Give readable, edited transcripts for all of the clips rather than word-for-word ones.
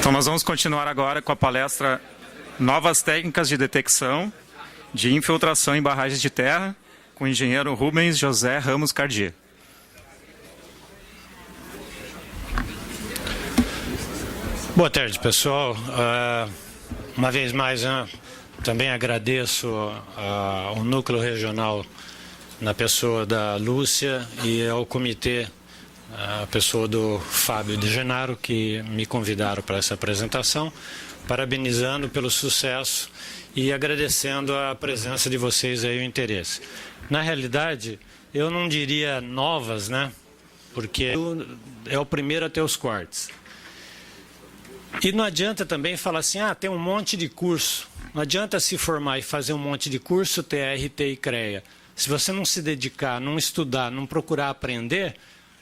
Então, nós vamos continuar agora com a palestra Novas Técnicas de Detecção de Infiltração em Barragens de Terra, com o engenheiro Rubens José Ramos Cardier. Boa tarde, pessoal. Uma vez mais, também agradeço ao Núcleo Regional, na pessoa da Lúcia, e ao comitê, a pessoa do Fábio de Genaro, que me convidaram para essa apresentação, parabenizando pelo sucesso e agradecendo a presença de vocês aí, o interesse. Na realidade, eu não diria novas, né? Porque é o primeiro a ter os cortes. E não adianta também falar assim, tem um monte de curso. Não adianta se formar e fazer um monte de curso, TRT e CREA. Se você não se dedicar, não estudar, não procurar aprender,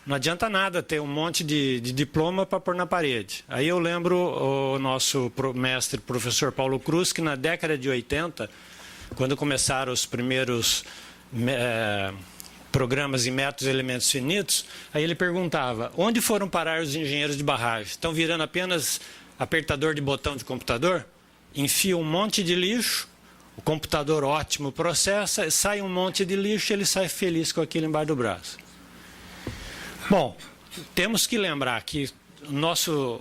não adianta nada ter um monte de diploma para pôr na parede. Aí eu lembro o nosso mestre, professor Paulo Cruz, que na década de 80, quando começaram os primeiros programas e métodos e elementos finitos, aí ele perguntava, onde foram parar os engenheiros de barragem? Estão virando apenas apertador de botão de computador? Enfia um monte de lixo, o computador ótimo processa, sai um monte de lixo e ele sai feliz com aquilo embaixo do braço. Bom, temos que lembrar que nosso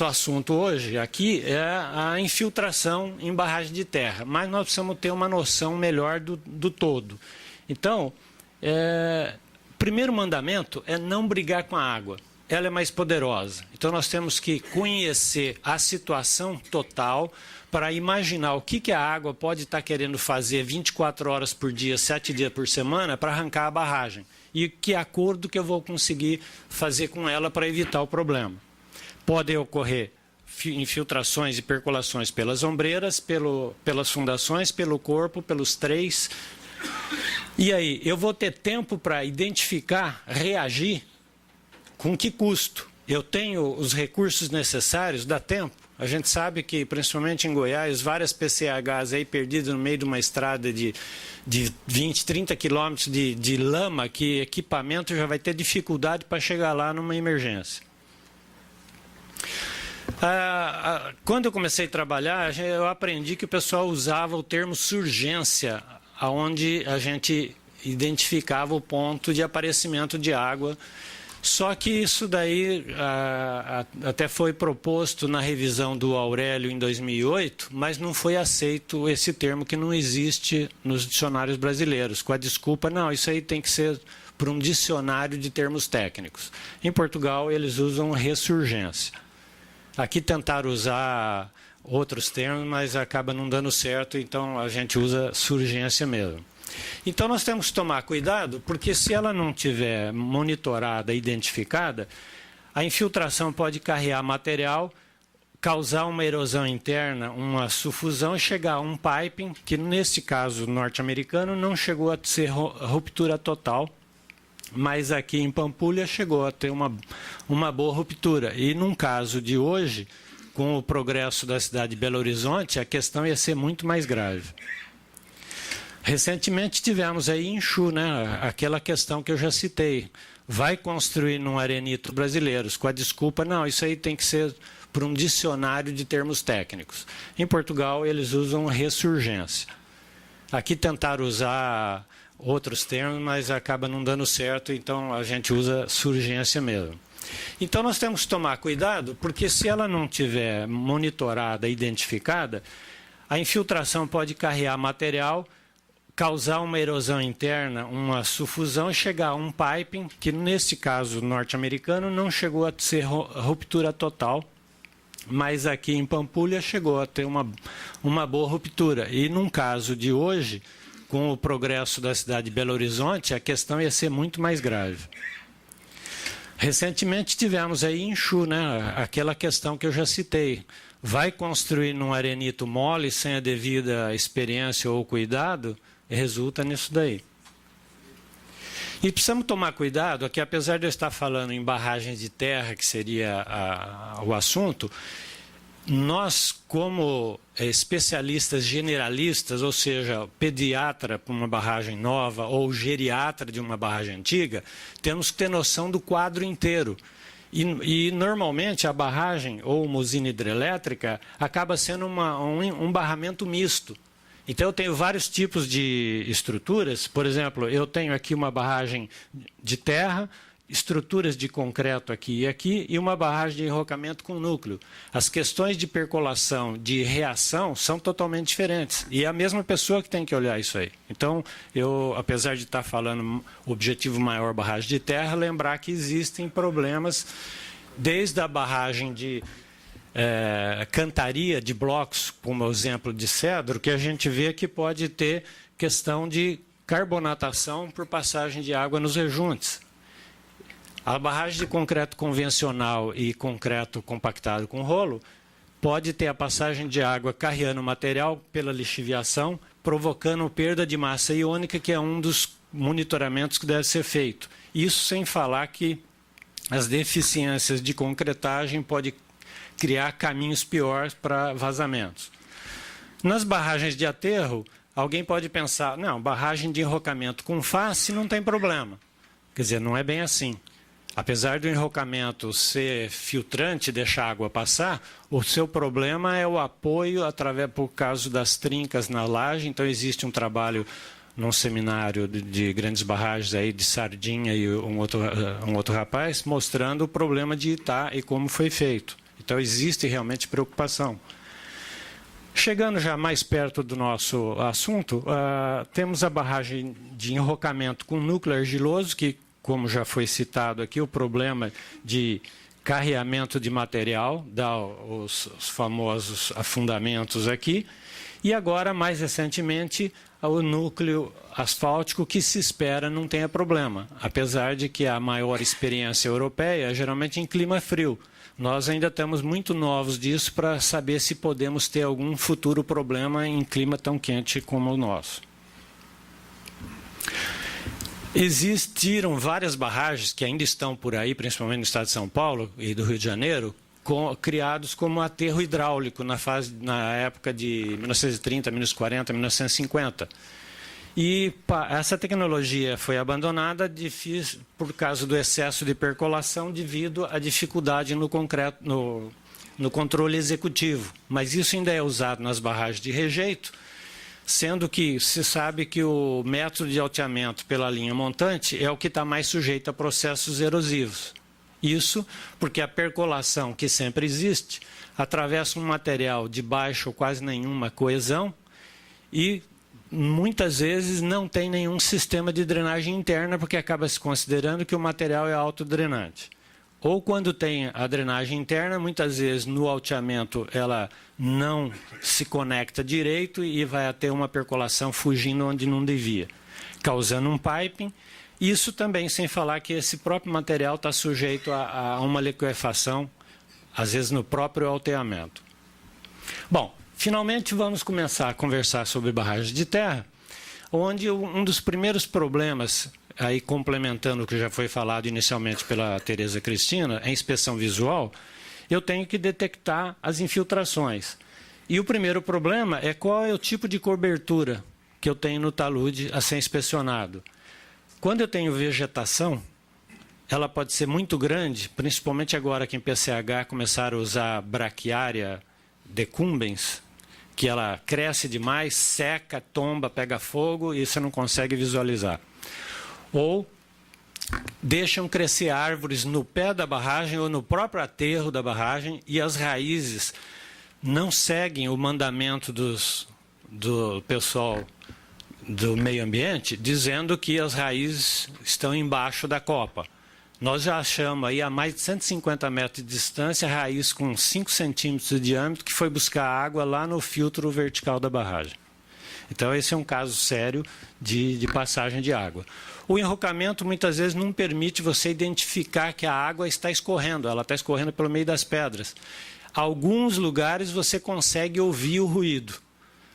assunto hoje aqui é a infiltração em barragem de terra, mas nós precisamos ter uma noção melhor do todo. Então, o primeiro mandamento é não brigar com a água. Ela é mais poderosa. Então, nós temos que conhecer a situação total para imaginar o que a água pode estar querendo fazer 24 horas por dia, 7 dias por semana, para arrancar a barragem. E que acordo que eu vou conseguir fazer com ela para evitar o problema. Podem ocorrer infiltrações e percolações pelas ombreiras, pelas fundações, pelo corpo, pelos três. E aí, eu vou ter tempo para identificar, reagir, com que custo? Eu tenho os recursos necessários, dá tempo? A gente sabe que, principalmente em Goiás, várias PCHs aí perdidas no meio de uma estrada de 20, 30 quilômetros de lama, que equipamento já vai ter dificuldade para chegar lá numa emergência. Quando eu comecei a trabalhar, eu aprendi que o pessoal usava o termo surgência, onde a gente identificava o ponto de aparecimento de água. Só que isso daí até foi proposto na revisão do Aurélio em 2008, mas não foi aceito esse termo que não existe nos dicionários brasileiros, com a desculpa, não, isso aí tem que ser por um dicionário de termos técnicos. Em Portugal, eles usam ressurgência. Aqui tentaram usar outros termos, mas acaba não dando certo, então a gente usa surgência mesmo. Então, nós temos que tomar cuidado, porque se ela não estiver monitorada, identificada, a infiltração pode carregar material, causar uma erosão interna, uma sufusão e chegar a um piping, que nesse caso norte-americano não chegou a ser ruptura total, mas aqui em Pampulha chegou a ter uma boa ruptura. E num caso de hoje, com o progresso da cidade de Belo Horizonte, a questão ia ser muito mais grave. Recentemente tivemos aí em Chu, né, aquela questão que eu já citei. Vai construir num arenito brasileiros, com a desculpa, não, isso aí tem que ser por um dicionário de termos técnicos. Em Portugal, eles usam ressurgência. Aqui tentaram usar outros termos, mas acaba não dando certo, então a gente usa surgência mesmo. Então, nós temos que tomar cuidado, porque se ela não estiver monitorada, identificada, a infiltração pode carregar material, causar uma erosão interna, uma sufusão e chegar a um piping, que nesse caso norte-americano não chegou a ser ruptura total, mas aqui em Pampulha chegou a ter uma boa ruptura. E num caso de hoje, com o progresso da cidade de Belo Horizonte, a questão ia ser muito mais grave. Recentemente tivemos aí em Chu, né, aquela questão que eu já citei. Vai construir num arenito mole, sem a devida experiência ou cuidado, resulta nisso daí. E precisamos tomar cuidado, que apesar de eu estar falando em barragens de terra, que seria o assunto, nós, como especialistas generalistas, ou seja, pediatra para uma barragem nova ou geriatra de uma barragem antiga, temos que ter noção do quadro inteiro. E normalmente a barragem ou uma usina hidrelétrica acaba sendo um barramento misto. Então eu tenho vários tipos de estruturas. Por exemplo, eu tenho aqui uma barragem de terra, estruturas de concreto aqui e uma barragem de enrocamento com núcleo. As questões de percolação, de reação, são totalmente diferentes. E é a mesma pessoa que tem que olhar isso aí. Então, eu, apesar de estar falando o objetivo maior, barragem de terra, lembrar que existem problemas desde a barragem de cantaria de blocos, como o exemplo de Cedro, que a gente vê que pode ter questão de carbonatação por passagem de água nos rejuntes. A barragem de concreto convencional e concreto compactado com rolo pode ter a passagem de água carreando o material pela lixiviação, provocando perda de massa iônica, que é um dos monitoramentos que deve ser feito. Isso sem falar que as deficiências de concretagem podem criar caminhos piores para vazamentos. Nas barragens de aterro, alguém pode pensar, não, barragem de enrocamento com face não tem problema. Quer dizer, não é bem assim. Apesar do enrocamento ser filtrante, deixar a água passar, o seu problema é o apoio por causa das trincas na laje. Então, existe um trabalho num seminário de grandes barragens aí, de Sardinha e um outro rapaz, mostrando o problema de Itá e como foi feito. Então, existe realmente preocupação. Chegando já mais perto do nosso assunto, temos a barragem de enrocamento com núcleo argiloso, que, como já foi citado aqui, o problema de carreamento de material, dá os famosos afundamentos aqui, e agora, mais recentemente, o núcleo asfáltico, que se espera não tenha problema, apesar de que a maior experiência europeia é geralmente em clima frio. Nós ainda estamos muito novos disso para saber se podemos ter algum futuro problema em clima tão quente como o nosso. Existiram várias barragens que ainda estão por aí, principalmente no estado de São Paulo e do Rio de Janeiro, criados como aterro hidráulico na época de 1930, 1940, 1950. E essa tecnologia foi abandonada por causa do excesso de percolação devido à dificuldade no controle executivo. Mas isso ainda é usado nas barragens de rejeito, sendo que se sabe que o método de alteamento pela linha montante é o que está mais sujeito a processos erosivos. Isso porque a percolação, que sempre existe, atravessa um material de baixa ou quase nenhuma coesão e muitas vezes não tem nenhum sistema de drenagem interna, porque acaba se considerando que o material é autodrenante. Ou quando tem a drenagem interna, muitas vezes no alteamento ela não se conecta direito e vai ter uma percolação fugindo onde não devia, causando um piping. Isso também sem falar que esse próprio material está sujeito a uma liquefação, às vezes no próprio alteamento. Bom, finalmente vamos começar a conversar sobre barragens de terra, onde um dos primeiros problemas, aí complementando o que já foi falado inicialmente pela Tereza Cristina, a inspeção visual, eu tenho que detectar as infiltrações. E o primeiro problema é qual é o tipo de cobertura que eu tenho no talude a ser inspecionado. Quando eu tenho vegetação, ela pode ser muito grande, principalmente agora que em PCH começaram a usar braquiária decumbens, que ela cresce demais, seca, tomba, pega fogo e você não consegue visualizar. Ou deixam crescer árvores no pé da barragem ou no próprio aterro da barragem e as raízes não seguem o mandamento do pessoal do meio ambiente, dizendo que as raízes estão embaixo da copa. Nós já achamos aí a mais de 150 metros de distância, raiz com 5 centímetros de diâmetro, que foi buscar água lá no filtro vertical da barragem. Então, esse é um caso sério de passagem de água. O enrocamento, muitas vezes, não permite você identificar que a água está escorrendo, ela está escorrendo pelo meio das pedras. Alguns lugares você consegue ouvir o ruído.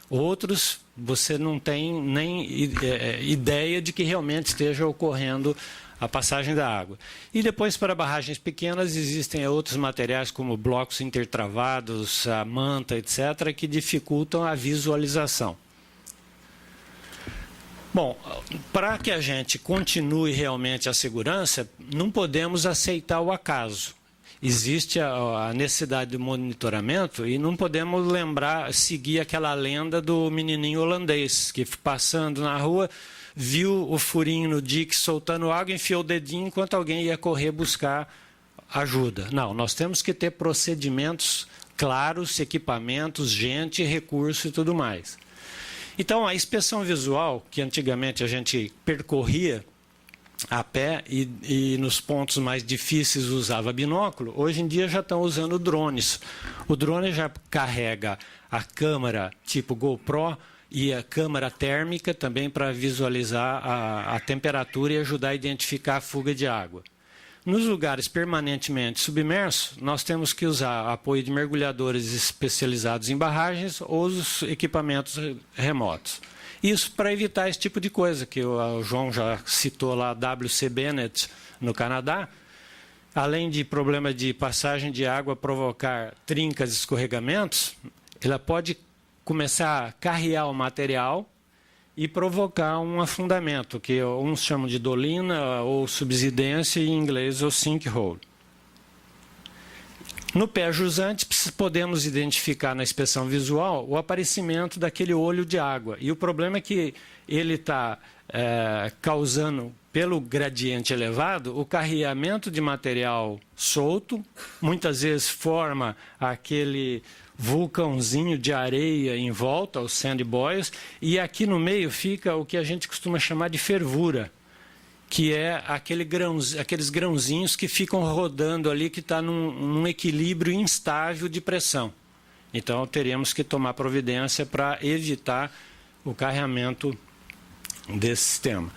Outros, você não tem nem ideia de que realmente esteja ocorrendo a passagem da água. E depois, para barragens pequenas, existem outros materiais como blocos intertravados, a manta, etc., que dificultam a visualização. Bom, para que a gente continue realmente a segurança, não podemos aceitar o acaso. existe a necessidade de monitoramento e não podemos seguir aquela lenda do menininho holandês que passando na rua viu o furinho no dique soltando água, enfiou o dedinho enquanto alguém ia correr buscar ajuda. Não, nós temos que ter procedimentos claros, equipamentos, gente, recurso e tudo mais. Então, a inspeção visual, que antigamente a gente percorria a pé e nos pontos mais difíceis usava binóculo, hoje em dia já estão usando drones. O drone já carrega a câmera tipo GoPro e a câmera térmica também para visualizar a temperatura e ajudar a identificar a fuga de água. Nos lugares permanentemente submersos, nós temos que usar apoio de mergulhadores especializados em barragens ou os equipamentos remotos. Isso para evitar esse tipo de coisa, que o João já citou lá, WC Bennett, no Canadá. Além de problema de passagem de água provocar trincas e escorregamentos, ela pode começar a carrear o material e provocar um afundamento, que uns chamam de dolina ou subsidência, em inglês, ou sinkhole. No pé jusante, podemos identificar na inspeção visual o aparecimento daquele olho de água. E o problema é que ele está causando, pelo gradiente elevado, o carreamento de material solto, muitas vezes forma aquele vulcãozinho de areia em volta, os sand boils, e aqui no meio fica o que a gente costuma chamar de fervura, que é aqueles grãozinhos que ficam rodando ali, que está num equilíbrio instável de pressão. Então, teremos que tomar providência para evitar o carreamento desse sistema.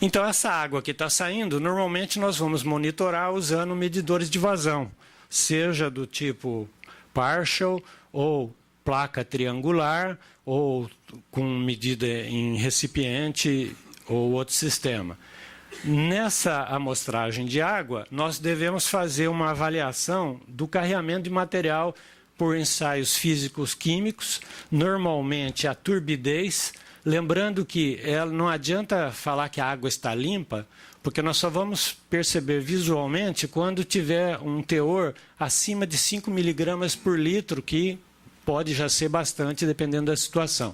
Então, essa água que está saindo, normalmente nós vamos monitorar usando medidores de vazão, seja do tipo partial ou placa triangular, ou com medida em recipiente ou outro sistema. Nessa amostragem de água, nós devemos fazer uma avaliação do carreamento de material por ensaios físicos químicos, normalmente a turbidez, lembrando que não adianta falar que a água está limpa, porque nós só vamos perceber visualmente quando tiver um teor acima de 5 miligramas por litro, que pode já ser bastante, dependendo da situação.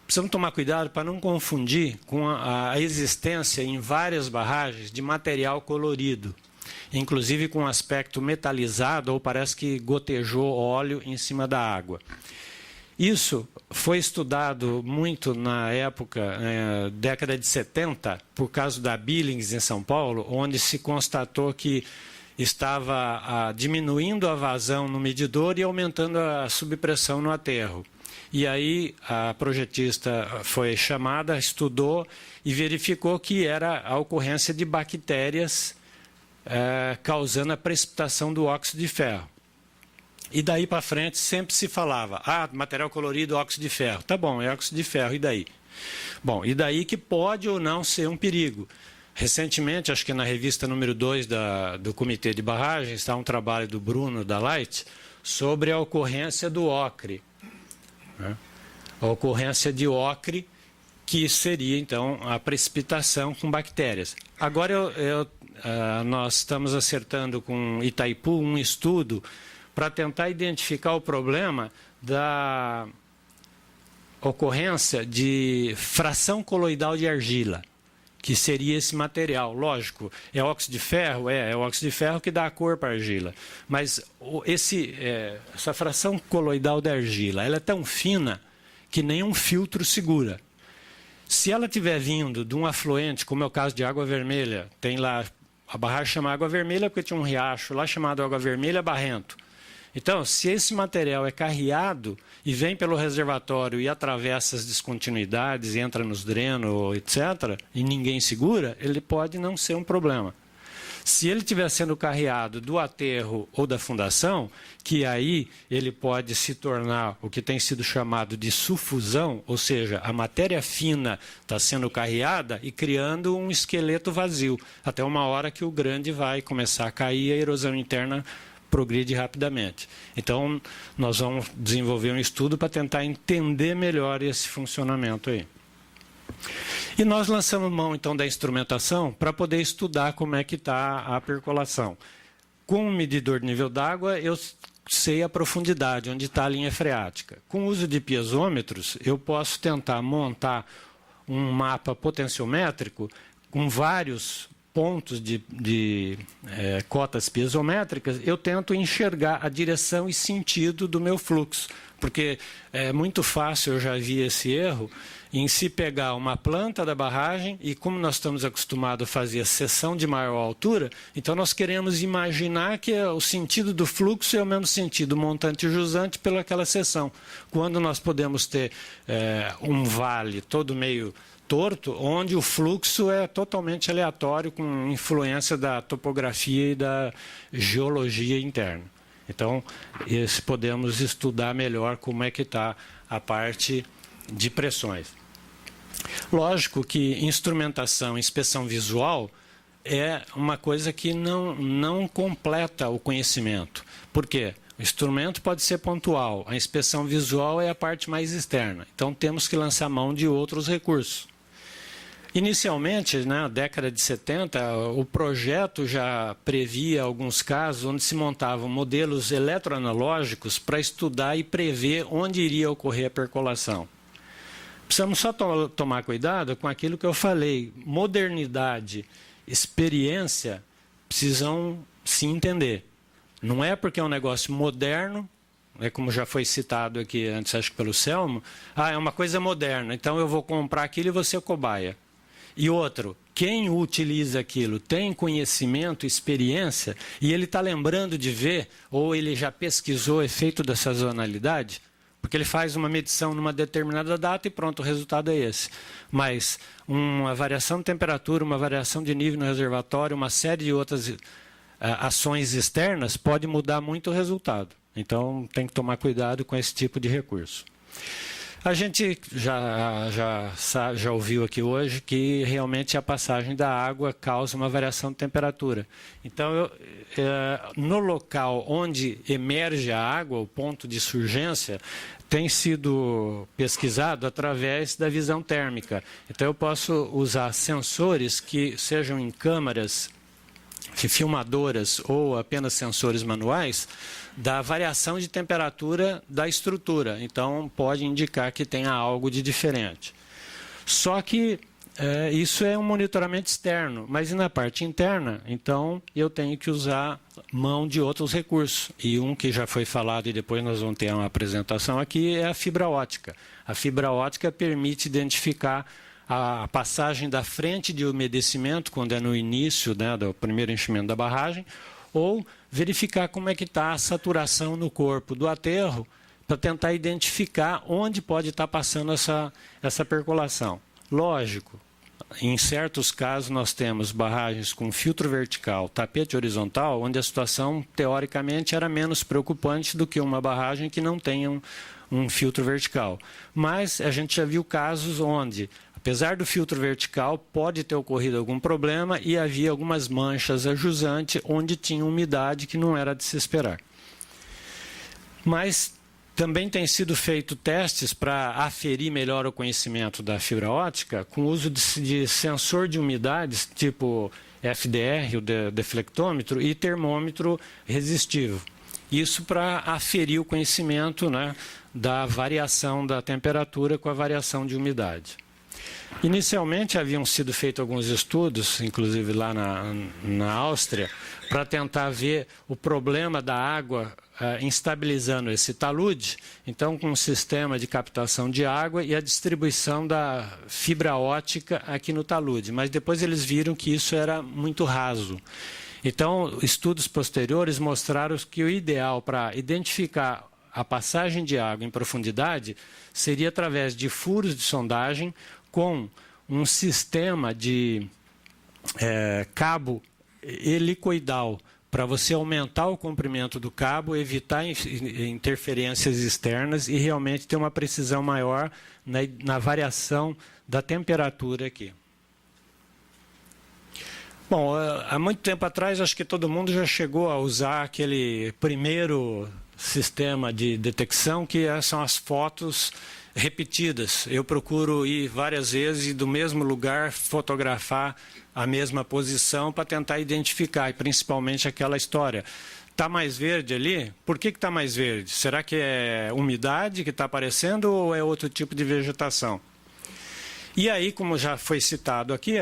Precisamos tomar cuidado para não confundir com a existência em várias barragens de material colorido, inclusive com aspecto metalizado ou parece que gotejou óleo em cima da água. Isso foi estudado muito na época, década de 70, por causa da Billings em São Paulo, onde se constatou que estava diminuindo a vazão no medidor e aumentando a subpressão no aterro. E aí a projetista foi chamada, estudou e verificou que era a ocorrência de bactérias causando a precipitação do óxido de ferro. E daí para frente sempre se falava, material colorido, óxido de ferro. Tá bom, é óxido de ferro, e daí? Bom, e daí que pode ou não ser um perigo. Recentemente, acho que na revista número 2 do Comitê de Barragens, está um trabalho do Bruno, da Light, sobre a ocorrência do ocre. A ocorrência de ocre, que seria, então, a precipitação com bactérias. Agora, nós estamos acertando com Itaipu um estudo para tentar identificar o problema da ocorrência de fração coloidal de argila, que seria esse material. Lógico, é óxido de ferro? É óxido de ferro que dá a cor para a argila. Mas essa fração coloidal da argila, ela é tão fina que nenhum filtro segura. Se ela estiver vindo de um afluente, como é o caso de Água Vermelha, tem lá, a barragem chama Água Vermelha porque tinha um riacho lá chamado Água Vermelha Barrento. Então, se esse material é carreado e vem pelo reservatório e atravessa as descontinuidades, entra nos drenos, etc., e ninguém segura, ele pode não ser um problema. Se ele estiver sendo carreado do aterro ou da fundação, que aí ele pode se tornar o que tem sido chamado de sufusão, ou seja, a matéria fina está sendo carreada e criando um esqueleto vazio, até uma hora que o grande vai começar a cair e a erosão interna progride rapidamente. Então, nós vamos desenvolver um estudo para tentar entender melhor esse funcionamento aí. E nós lançamos mão, então, da instrumentação para poder estudar como é que está a percolação. Com o medidor de nível d'água, eu sei a profundidade, onde está a linha freática. Com o uso de piezômetros, eu posso tentar montar um mapa potenciométrico com vários pontos de cotas piezométricas. Eu tento enxergar a direção e sentido do meu fluxo, porque é muito fácil, eu já vi esse erro, em se pegar uma planta da barragem e como nós estamos acostumados a fazer a seção de maior altura, então nós queremos imaginar que o sentido do fluxo é o mesmo sentido montante e jusante pelaquela seção, quando nós podemos ter um vale todo meio torto, onde o fluxo é totalmente aleatório, com influência da topografia e da geologia interna. Então, podemos estudar melhor como é que está a parte de pressões. Lógico que instrumentação, inspeção visual é uma coisa que não completa o conhecimento. Por quê? O instrumento pode ser pontual, a inspeção visual é a parte mais externa. Então, temos que lançar mão de outros recursos. Inicialmente, na década de 70, o projeto já previa alguns casos onde se montavam modelos eletroanalógicos para estudar e prever onde iria ocorrer a percolação. Precisamos só tomar cuidado com aquilo que eu falei. Modernidade, experiência, precisam se entender. Não é porque é um negócio moderno, como já foi citado aqui antes, acho que pelo Selmo, é uma coisa moderna, então eu vou comprar aquilo e vou ser cobaia. E outro, quem utiliza aquilo tem conhecimento, experiência, e ele está lembrando de ver, ou ele já pesquisou o efeito da sazonalidade, porque ele faz uma medição numa determinada data e pronto, o resultado é esse. Mas uma variação de temperatura, uma variação de nível no reservatório, uma série de outras ações externas pode mudar muito o resultado. Então, tem que tomar cuidado com esse tipo de recurso. A gente já ouviu aqui hoje que realmente a passagem da água causa uma variação de temperatura. Então, no local onde emerge a água, o ponto de surgência, tem sido pesquisado através da visão térmica. Então, eu posso usar sensores que sejam em câmaras filmadoras ou apenas sensores manuais da variação de temperatura da estrutura. Então, pode indicar que tenha algo de diferente. Só que isso é um monitoramento externo, mas e na parte interna? Então, eu tenho que usar mão de outros recursos. E um que já foi falado e depois nós vamos ter uma apresentação aqui é a fibra ótica. A fibra ótica permite identificar a passagem da frente de umedecimento, quando é no início, do primeiro enchimento da barragem, ou verificar como é que está a saturação no corpo do aterro, para tentar identificar onde pode estar passando essa percolação. Lógico, em certos casos nós temos barragens com filtro vertical, tapete horizontal, onde a situação, teoricamente, era menos preocupante do que uma barragem que não tenha um filtro vertical. Mas a gente já viu casos onde, apesar do filtro vertical, pode ter ocorrido algum problema e havia algumas manchas a jusante onde tinha umidade que não era de se esperar. Mas também tem sido feito testes para aferir melhor o conhecimento da fibra ótica com o uso de sensor de umidades, tipo FDR, o deflectômetro, e termômetro resistivo. Isso para aferir o conhecimento, da variação da temperatura com a variação de umidade. Inicialmente haviam sido feitos alguns estudos, inclusive lá na Áustria, para tentar ver o problema da água instabilizando esse talude, então com um sistema de captação de água e a distribuição da fibra ótica aqui no talude. Mas depois eles viram que isso era muito raso. Então, estudos posteriores mostraram que o ideal para identificar a passagem de água em profundidade seria através de furos de sondagem com um sistema de cabo helicoidal para você aumentar o comprimento do cabo, evitar interferências externas e realmente ter uma precisão maior na variação da temperatura aqui. Bom, há muito tempo atrás, acho que todo mundo já chegou a usar aquele primeiro sistema de detecção, que são as fotos repetidas. Eu procuro ir várias vezes e do mesmo lugar fotografar a mesma posição para tentar identificar, e principalmente aquela história. Está mais verde ali? Por que está mais verde? Será que é umidade que está aparecendo ou é outro tipo de vegetação? E aí, como já foi citado aqui,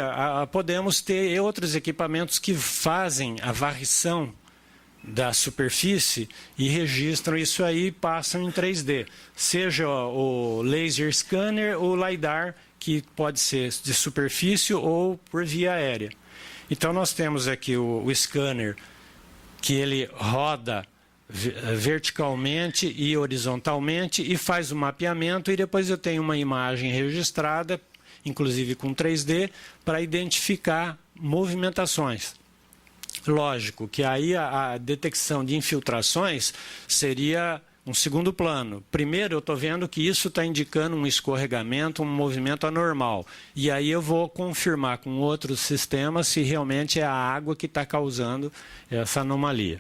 podemos ter outros equipamentos que fazem a varrição da superfície e registram isso aí e passam em 3D. Seja o laser scanner ou LiDAR, que pode ser de superfície ou por via aérea. Então, nós temos aqui o scanner, que ele roda verticalmente e horizontalmente e faz o mapeamento, e depois eu tenho uma imagem registrada, inclusive com 3D, para identificar movimentações. Lógico que aí a detecção de infiltrações seria um segundo plano. Primeiro, eu estou vendo que isso está indicando um escorregamento, um movimento anormal. E aí eu vou confirmar com outros sistemas se realmente é a água que está causando essa anomalia.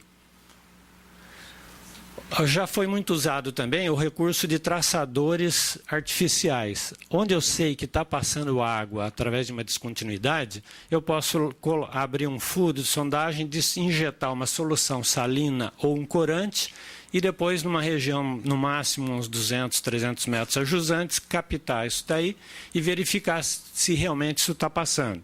Já foi muito usado também o recurso de traçadores artificiais. Onde eu sei que está passando água através de uma descontinuidade, eu posso abrir um furo de sondagem, injetar uma solução salina ou um corante e depois, numa região, no máximo uns 200, 300 metros a jusante, captar isso daí e verificar se realmente isso está passando.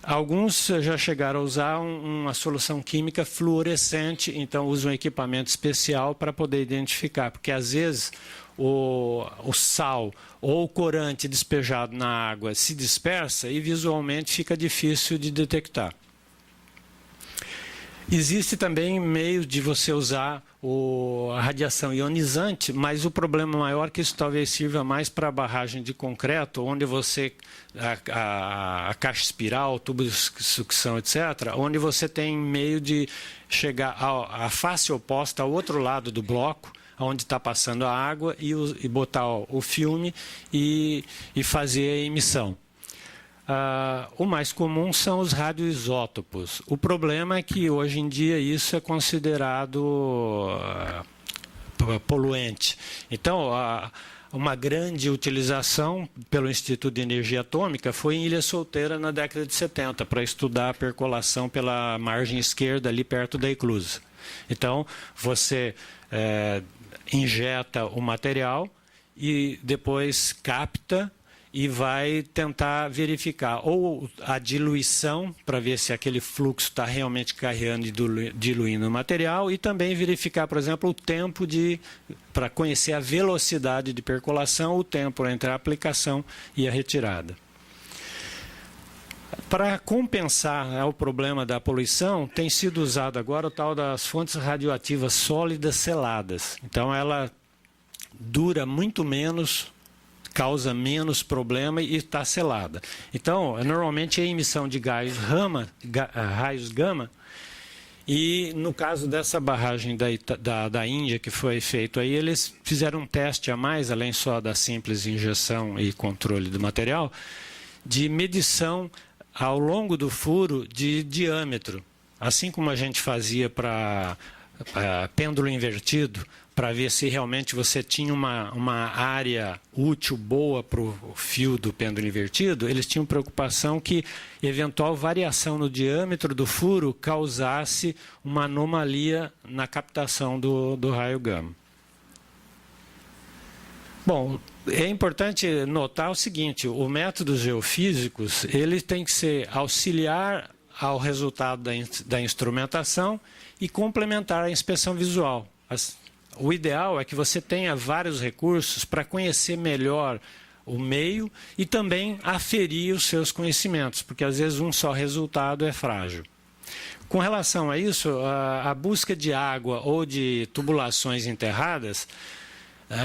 Alguns já chegaram a usar uma solução química fluorescente, então usam um equipamento especial para poder identificar, porque às vezes o sal ou o corante despejado na água se dispersa e visualmente fica difícil de detectar. Existe também meio de você usar a radiação ionizante, mas o problema maior é que isso talvez sirva mais para a barragem de concreto, onde você, a caixa espiral, tubos de sucção, etc., onde você tem meio de chegar à face oposta, ao outro lado do bloco, onde está passando a água, e botar o filme e fazer a emissão. O mais comum são os radioisótopos. O problema é que hoje em dia isso é considerado poluente. Então, uma grande utilização pelo Instituto de Energia Atômica foi em Ilha Solteira na década de 70, para estudar a percolação pela margem esquerda, ali perto da eclusa. Então, você injeta o material e depois capta e vai tentar verificar ou a diluição, para ver se aquele fluxo está realmente carregando e diluindo o material, e também verificar, por exemplo, o tempo para conhecer a velocidade de percolação, o tempo entre a aplicação e a retirada. Para compensar o problema da poluição, tem sido usado agora o tal das fontes radioativas sólidas seladas. Então, ela dura muito menos, causa menos problema e está selada. Então, normalmente é a emissão de raios gama, e no caso dessa barragem da Índia que foi feito aí, eles fizeram um teste a mais, além só da simples injeção e controle do material, de medição ao longo do furo de diâmetro, assim como a gente fazia para pêndulo invertido, para ver se realmente você tinha uma área útil boa para o fio do pêndulo invertido. Eles tinham preocupação que eventual variação no diâmetro do furo causasse uma anomalia na captação do raio gama. Bom, é importante notar o seguinte: o método geofísicos ele tem que ser auxiliar ao resultado da instrumentação e complementar a inspeção visual. O ideal é que você tenha vários recursos para conhecer melhor o meio e também aferir os seus conhecimentos, porque às vezes um só resultado é frágil. Com relação a isso, a busca de água ou de tubulações enterradas,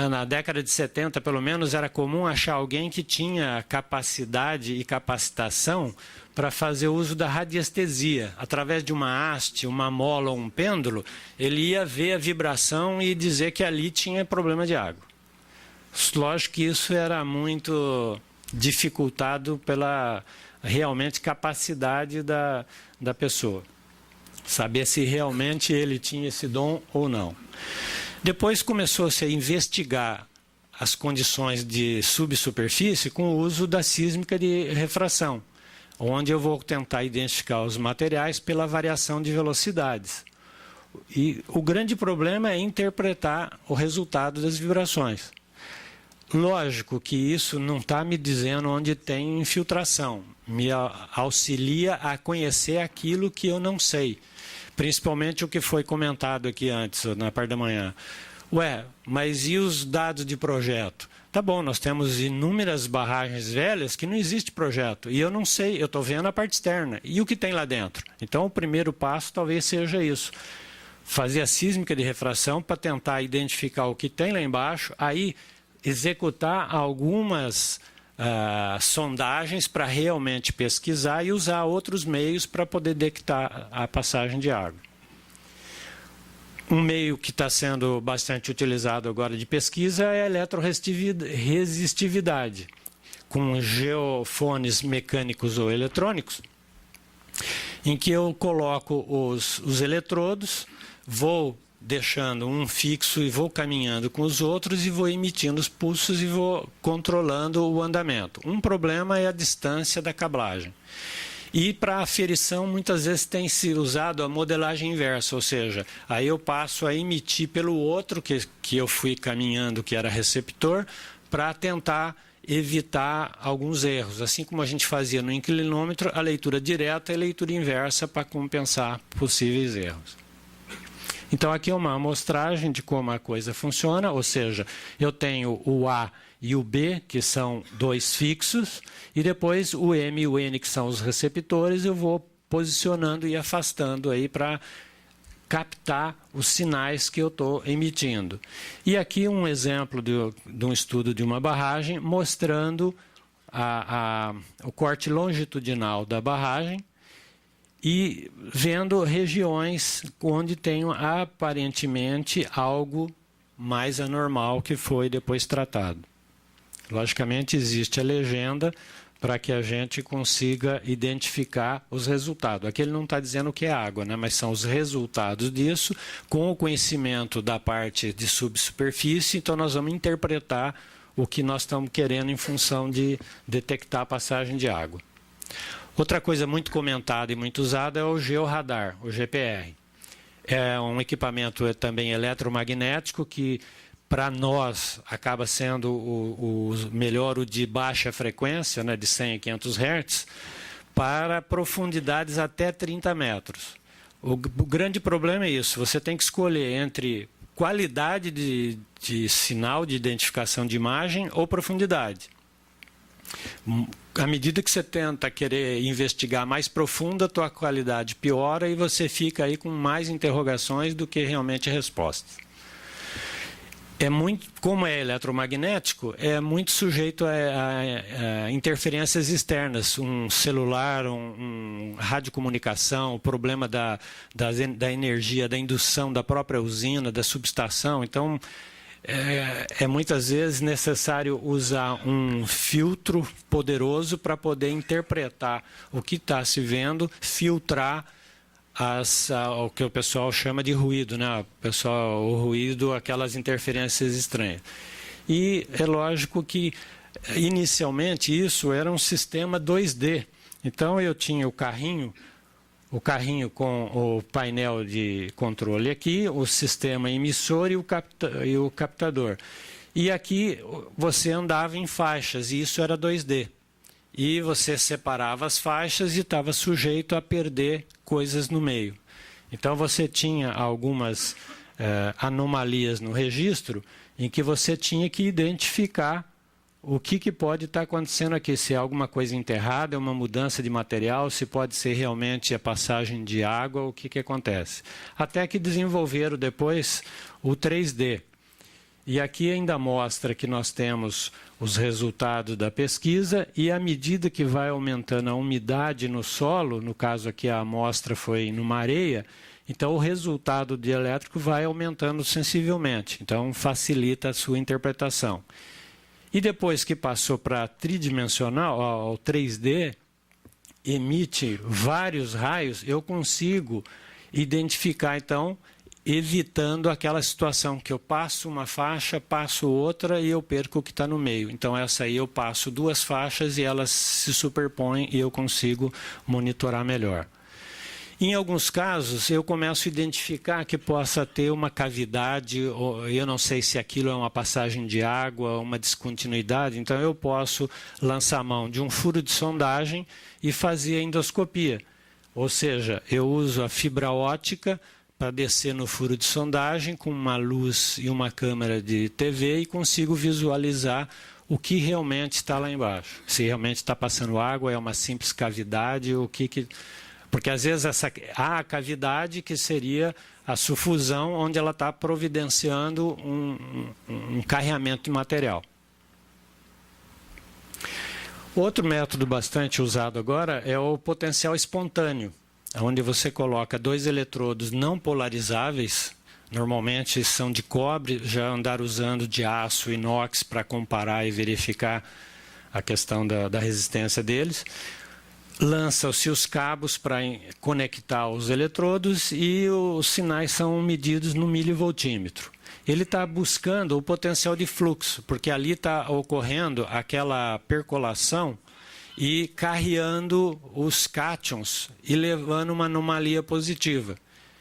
na década de 70, pelo menos, era comum achar alguém que tinha capacidade e capacitação para fazer uso da radiestesia. Através de uma haste, uma mola ou um pêndulo, ele ia ver a vibração e dizer que ali tinha problema de água. Lógico que isso era muito dificultado pela realmente capacidade da pessoa. Saber se realmente ele tinha esse dom ou não. Depois começou-se a investigar as condições de subsuperfície com o uso da sísmica de refração, onde eu vou tentar identificar os materiais pela variação de velocidades. E o grande problema é interpretar o resultado das vibrações. Lógico que isso não está me dizendo onde tem infiltração, me auxilia a conhecer aquilo que eu não sei, principalmente o que foi comentado aqui antes, na parte da manhã. Ué, mas e os dados de projeto? Tá bom, nós temos inúmeras barragens velhas que não existe projeto. E eu não sei, eu estou vendo a parte externa. E o que tem lá dentro? Então, o primeiro passo talvez seja isso. Fazer a sísmica de refração para tentar identificar o que tem lá embaixo, aí executar algumas sondagens para realmente pesquisar e usar outros meios para poder detectar a passagem de água. Um meio que está sendo bastante utilizado agora de pesquisa é a eletroresistividade, com geofones mecânicos ou eletrônicos, em que eu coloco os eletrodos, vou deixando um fixo e vou caminhando com os outros e vou emitindo os pulsos e vou controlando o andamento. Um problema é a distância da cablagem. E para aferição, muitas vezes tem se usado a modelagem inversa, ou seja, aí eu passo a emitir pelo outro que eu fui caminhando, que era receptor, para tentar evitar alguns erros. Assim como a gente fazia no inclinômetro, a leitura direta e a leitura inversa para compensar possíveis erros. Então, aqui é uma amostragem de como a coisa funciona, ou seja, eu tenho o A e o B, que são dois fixos, e depois o M e o N, que são os receptores, eu vou posicionando e afastando aí para captar os sinais que eu estou emitindo. E aqui um exemplo de um estudo de uma barragem mostrando o corte longitudinal da barragem, e vendo regiões onde tem aparentemente algo mais anormal que foi depois tratado. Logicamente, existe a legenda para que a gente consiga identificar os resultados. Aqui ele não está dizendo o que é água, né? Mas são os resultados disso, com o conhecimento da parte de subsuperfície, então nós vamos interpretar o que nós estamos querendo em função de detectar a passagem de água. Outra coisa muito comentada e muito usada é o georradar, o GPR. É um equipamento também eletromagnético que, para nós, acaba sendo o melhor, o de baixa frequência, né, de 100 a 500 Hz, para profundidades até 30 metros. O grande problema é isso, você tem que escolher entre qualidade de sinal de identificação de imagem ou profundidade. À medida que você tenta querer investigar mais profundo, a tua qualidade piora e você fica aí com mais interrogações do que realmente respostas. Como é eletromagnético, é muito sujeito a interferências externas, um celular, um radiocomunicação, o problema da energia, da indução da própria usina, da subestação. Então, é muitas vezes necessário usar um filtro poderoso para poder interpretar o que está se vendo, filtrar o que o pessoal chama de ruído, né? O ruído, aquelas interferências estranhas. E é lógico que, inicialmente, isso era um sistema 2D. Então, eu tinha o carrinho com o painel de controle aqui, o sistema emissor e o captador. E aqui você andava em faixas, e isso era 2D. E você separava as faixas e estava sujeito a perder coisas no meio. Então você tinha algumas anomalias no registro em que você tinha que identificar o que pode estar acontecendo aqui, se é alguma coisa enterrada, é uma mudança de material, se pode ser realmente a passagem de água, o que acontece. Até que desenvolveram depois o 3D. E aqui ainda mostra que nós temos os resultados da pesquisa e à medida que vai aumentando a umidade no solo, no caso aqui a amostra foi numa areia, então o resultado de elétrico vai aumentando sensivelmente, então facilita a sua interpretação. E depois que passou para tridimensional, ao 3D, emite vários raios, eu consigo identificar, então, evitando aquela situação que eu passo uma faixa, passo outra e eu perco o que está no meio. Então, essa aí eu passo 2 faixas e elas se superpõem e eu consigo monitorar melhor. Em alguns casos, eu começo a identificar que possa ter uma cavidade, ou eu não sei se aquilo é uma passagem de água, uma descontinuidade, então eu posso lançar mão de um furo de sondagem e fazer a endoscopia. Ou seja, eu uso a fibra óptica para descer no furo de sondagem com uma luz e uma câmera de TV e consigo visualizar o que realmente está lá embaixo. Se realmente está passando água, é uma simples cavidade, o que... Porque às vezes há a cavidade que seria a sufusão, onde ela está providenciando um carreamento de material. Outro método bastante usado agora é o potencial espontâneo, onde você coloca 2 eletrodos não polarizáveis, normalmente são de cobre, já andaram usando de aço, inox para comparar e verificar a questão da resistência deles. Lança-se os cabos para conectar os eletrodos e os sinais são medidos no milivoltímetro. Ele está buscando o potencial de fluxo, porque ali está ocorrendo aquela percolação e carreando os cátions e levando uma anomalia positiva.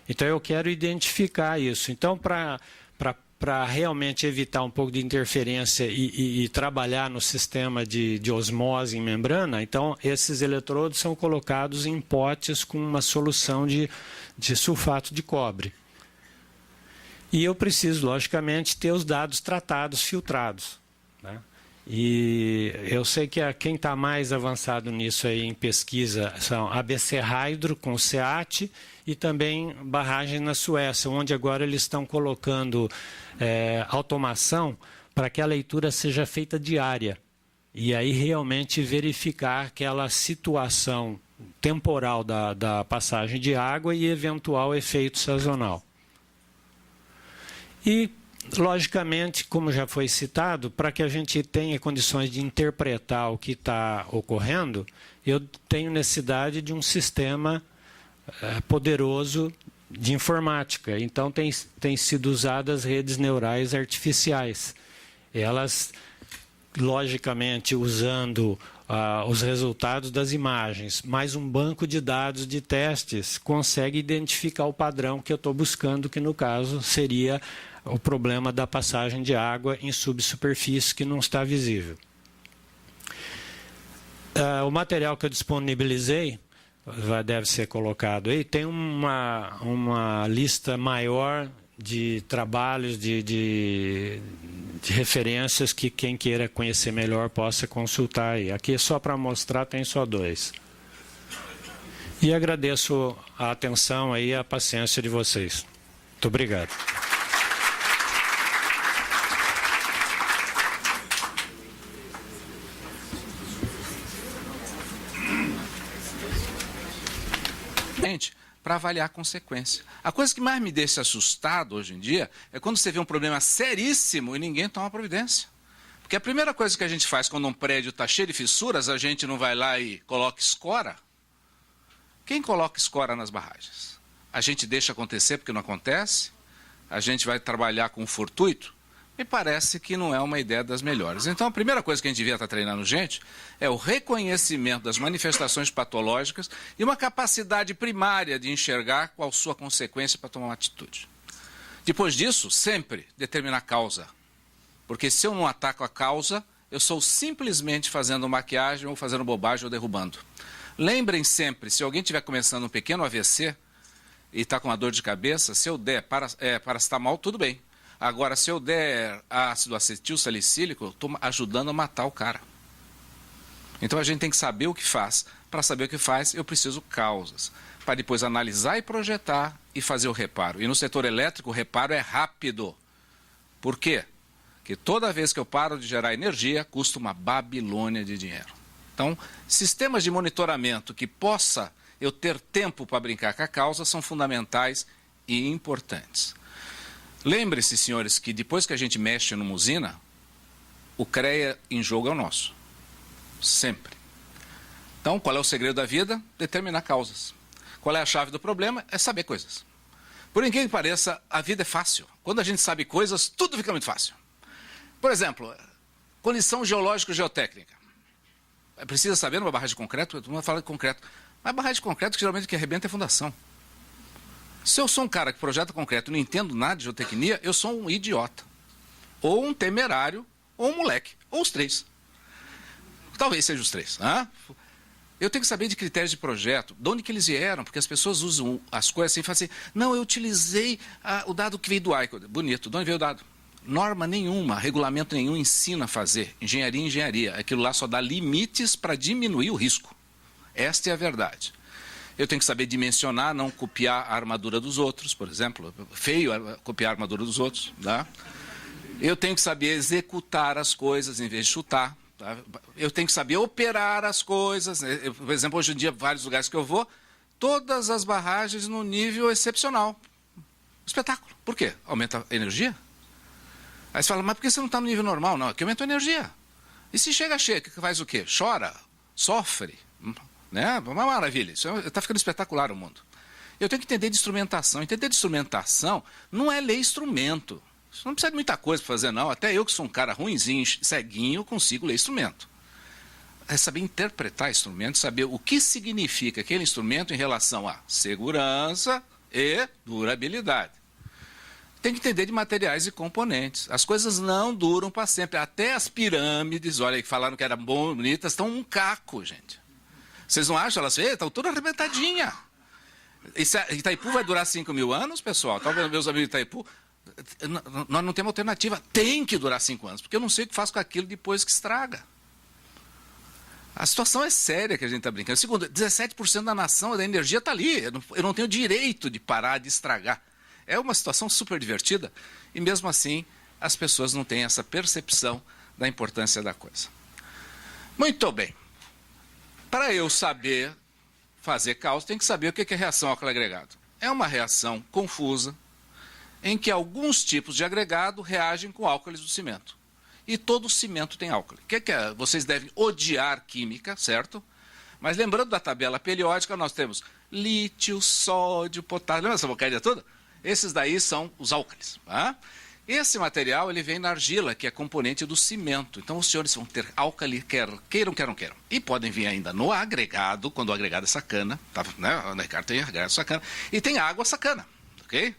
Então, eu quero identificar isso. Então, para realmente evitar um pouco de interferência e trabalhar no sistema de osmose em membrana, então, esses eletrodos são colocados em potes com uma solução de sulfato de cobre. E eu preciso, logicamente, ter os dados tratados, filtrados, né? E eu sei que quem está mais avançado nisso aí em pesquisa são ABC Hydro com o SEAT e também barragem na Suécia, onde agora eles estão colocando automação para que a leitura seja feita diária. E aí realmente verificar aquela situação temporal da passagem de água e eventual efeito sazonal. E, logicamente, como já foi citado, para que a gente tenha condições de interpretar o que está ocorrendo, eu tenho necessidade de um sistema poderoso de informática. Então, tem sido usadas redes neurais artificiais. Elas, logicamente, usando os resultados das imagens, mais um banco de dados de testes, consegue identificar o padrão que eu estou buscando, que no caso seria o problema da passagem de água em subsuperfície que não está visível. O material que eu disponibilizei, deve ser colocado aí, tem uma lista maior de trabalhos, de referências que quem queira conhecer melhor possa consultar aí. Aqui só para mostrar tem só 2. E agradeço a atenção aí, a paciência de vocês. Muito obrigado. Para avaliar a consequência. A coisa que mais me deixa assustado hoje em dia é quando você vê um problema seríssimo e ninguém toma providência. Porque a primeira coisa que a gente faz quando um prédio está cheio de fissuras, a gente não vai lá e coloca escora. Quem coloca escora nas barragens? A gente deixa acontecer porque não acontece? A gente vai trabalhar com fortuito? Me parece que não é uma ideia das melhores. Então, a primeira coisa que a gente devia estar treinando gente é o reconhecimento das manifestações patológicas e uma capacidade primária de enxergar qual sua consequência para tomar uma atitude. Depois disso, sempre determinar a causa. Porque se eu não ataco a causa, eu estou simplesmente fazendo maquiagem ou fazendo bobagem ou derrubando. Lembrem sempre, se alguém estiver começando um pequeno AVC e está com uma dor de cabeça, se eu der paracetamol, tudo bem. Agora, se eu der ácido acetil salicílico, eu estou ajudando a matar o cara. Então, a gente tem que saber o que faz. Para saber o que faz, eu preciso causas. Para depois analisar e projetar e fazer o reparo. E no setor elétrico, o reparo é rápido. Por quê? Porque toda vez que eu paro de gerar energia, custa uma babilônia de dinheiro. Então, sistemas de monitoramento que possa eu ter tempo para brincar com a causa são fundamentais e importantes. Lembre-se, senhores, que depois que a gente mexe numa usina, o CREA em jogo é o nosso. Sempre. Então, qual é o segredo da vida? Determinar causas. Qual é a chave do problema? É saber coisas. Por incrível que pareça, a vida é fácil. Quando a gente sabe coisas, tudo fica muito fácil. Por exemplo, condição geológico-geotécnica. Precisa saber numa barragem de concreto? Todo mundo fala de concreto. Mas barragem de concreto, geralmente o que arrebenta é a fundação. Se eu sou um cara que projeta concreto e não entendo nada de geotecnia, eu sou um idiota. Ou um temerário, ou um moleque. Ou os três. Talvez sejam os três. Né? Eu tenho que saber de critérios de projeto, de onde que eles vieram, porque as pessoas usam as coisas assim e falam assim, não, eu utilizei o dado que veio do ICO. Bonito, de onde veio o dado? Norma nenhuma, regulamento nenhum ensina a fazer. Engenharia. Aquilo lá só dá limites para diminuir o risco. Esta é a verdade. Eu tenho que saber dimensionar, não copiar a armadura dos outros, por exemplo. Feio copiar a armadura dos outros. Tá? Eu tenho que saber executar as coisas em vez de chutar. Tá? Eu tenho que saber operar as coisas. Por exemplo, hoje em dia, vários lugares que eu vou, todas as barragens no nível excepcional. Espetáculo. Por quê? Aumenta a energia? Aí você fala, mas por que você não está no nível normal? Não, aqui aumentou a energia. E se chega cheio, faz o quê? Chora? Sofre? Né? Uma maravilha. Está ficando espetacular o mundo. Eu tenho que entender de instrumentação. Entender de instrumentação não é ler instrumento. Não precisa de muita coisa para fazer, não. Até eu, que sou um cara ruinzinho, ceguinho, consigo ler instrumento. É saber interpretar instrumento, saber o que significa aquele instrumento em relação a segurança e durabilidade. Tem que entender de materiais e componentes. As coisas não duram para sempre. Até as pirâmides, olha aí, que falaram que eram bonitas, estão um caco, gente. Vocês não acham? Elas estão toda arrebentadinha. Itaipu vai durar 5.000 anos, pessoal? Estão vendo meus amigos de Itaipu? Nós não temos alternativa. Tem que durar 5 anos, porque eu não sei o que faço com aquilo depois que estraga. A situação é séria que a gente está brincando. Segundo, 17% da nação, da energia está ali. Eu não tenho direito de parar de estragar. É uma situação super divertida e, mesmo assim, as pessoas não têm essa percepção da importância da coisa. Muito bem. Para eu saber fazer cálculo, tem que saber o que é reação álcool agregado. É uma reação confusa em que alguns tipos de agregado reagem com álcoois do cimento. E todo cimento tem álcool. O que é? Vocês devem odiar química, certo? Mas lembrando da tabela periódica, nós temos lítio, sódio, potássio. Lembra essa porcaria toda? Esses daí são os álcalis. Tá? Esse material ele vem na argila, que é componente do cimento. Então os senhores vão ter álcali, queiram. E podem vir ainda no agregado, quando o agregado é sacana. Tá, né? O Ricardo tem agregado sacana. E tem água sacana. Ok?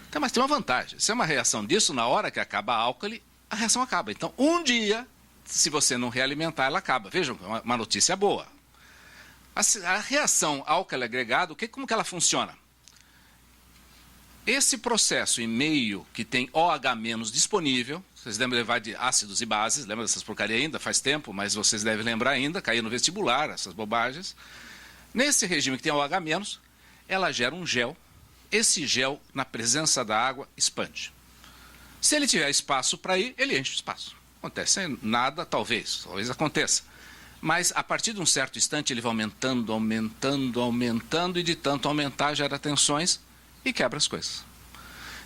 Então, mas tem uma vantagem. Se é uma reação disso, na hora que acaba a álcali, a reação acaba. Então, um dia, se você não realimentar, ela acaba. Vejam, uma notícia boa. A reação álcali agregado, como que ela funciona? Esse processo em meio que tem OH- disponível, vocês devem levar de ácidos e bases, lembra dessas porcarias ainda? Faz tempo, mas vocês devem lembrar ainda, caiu no vestibular, essas bobagens. Nesse regime que tem OH-, ela gera um gel. Esse gel, na presença da água, expande. Se ele tiver espaço para ir, ele enche o espaço. Acontece nada, talvez aconteça. Mas a partir de um certo instante ele vai aumentando, e de tanto aumentar gera tensões e quebra as coisas.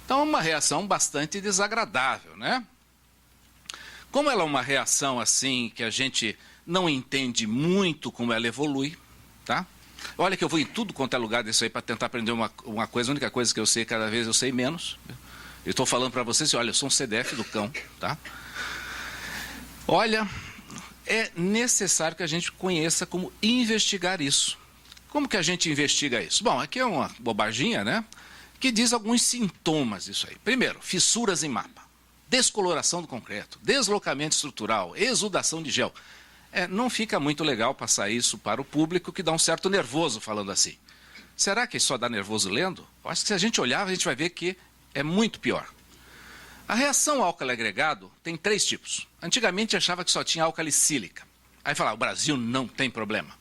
Então é uma reação bastante desagradável, né? Como ela é uma reação assim que a gente não entende muito como ela evolui, tá? Olha que eu vou em tudo quanto é lugar disso aí para tentar aprender uma coisa, a única coisa que eu sei, cada vez eu sei menos. Eu estou falando para vocês, olha, eu sou um CDF do cão, tá? Olha, é necessário que a gente conheça como investigar isso. Como que a gente investiga isso? Bom, aqui é uma bobaginha, né? Que diz alguns sintomas disso aí. Primeiro, fissuras em mapa, descoloração do concreto, deslocamento estrutural, exudação de gel. Não fica muito legal passar isso para o público, que dá um certo nervoso falando assim. Será que só dá nervoso lendo? Eu acho que se a gente olhar, a gente vai ver que é muito pior. A reação álcali agregado tem 3 tipos. Antigamente achava que só tinha álcali sílica. Aí falava, o Brasil não tem problema.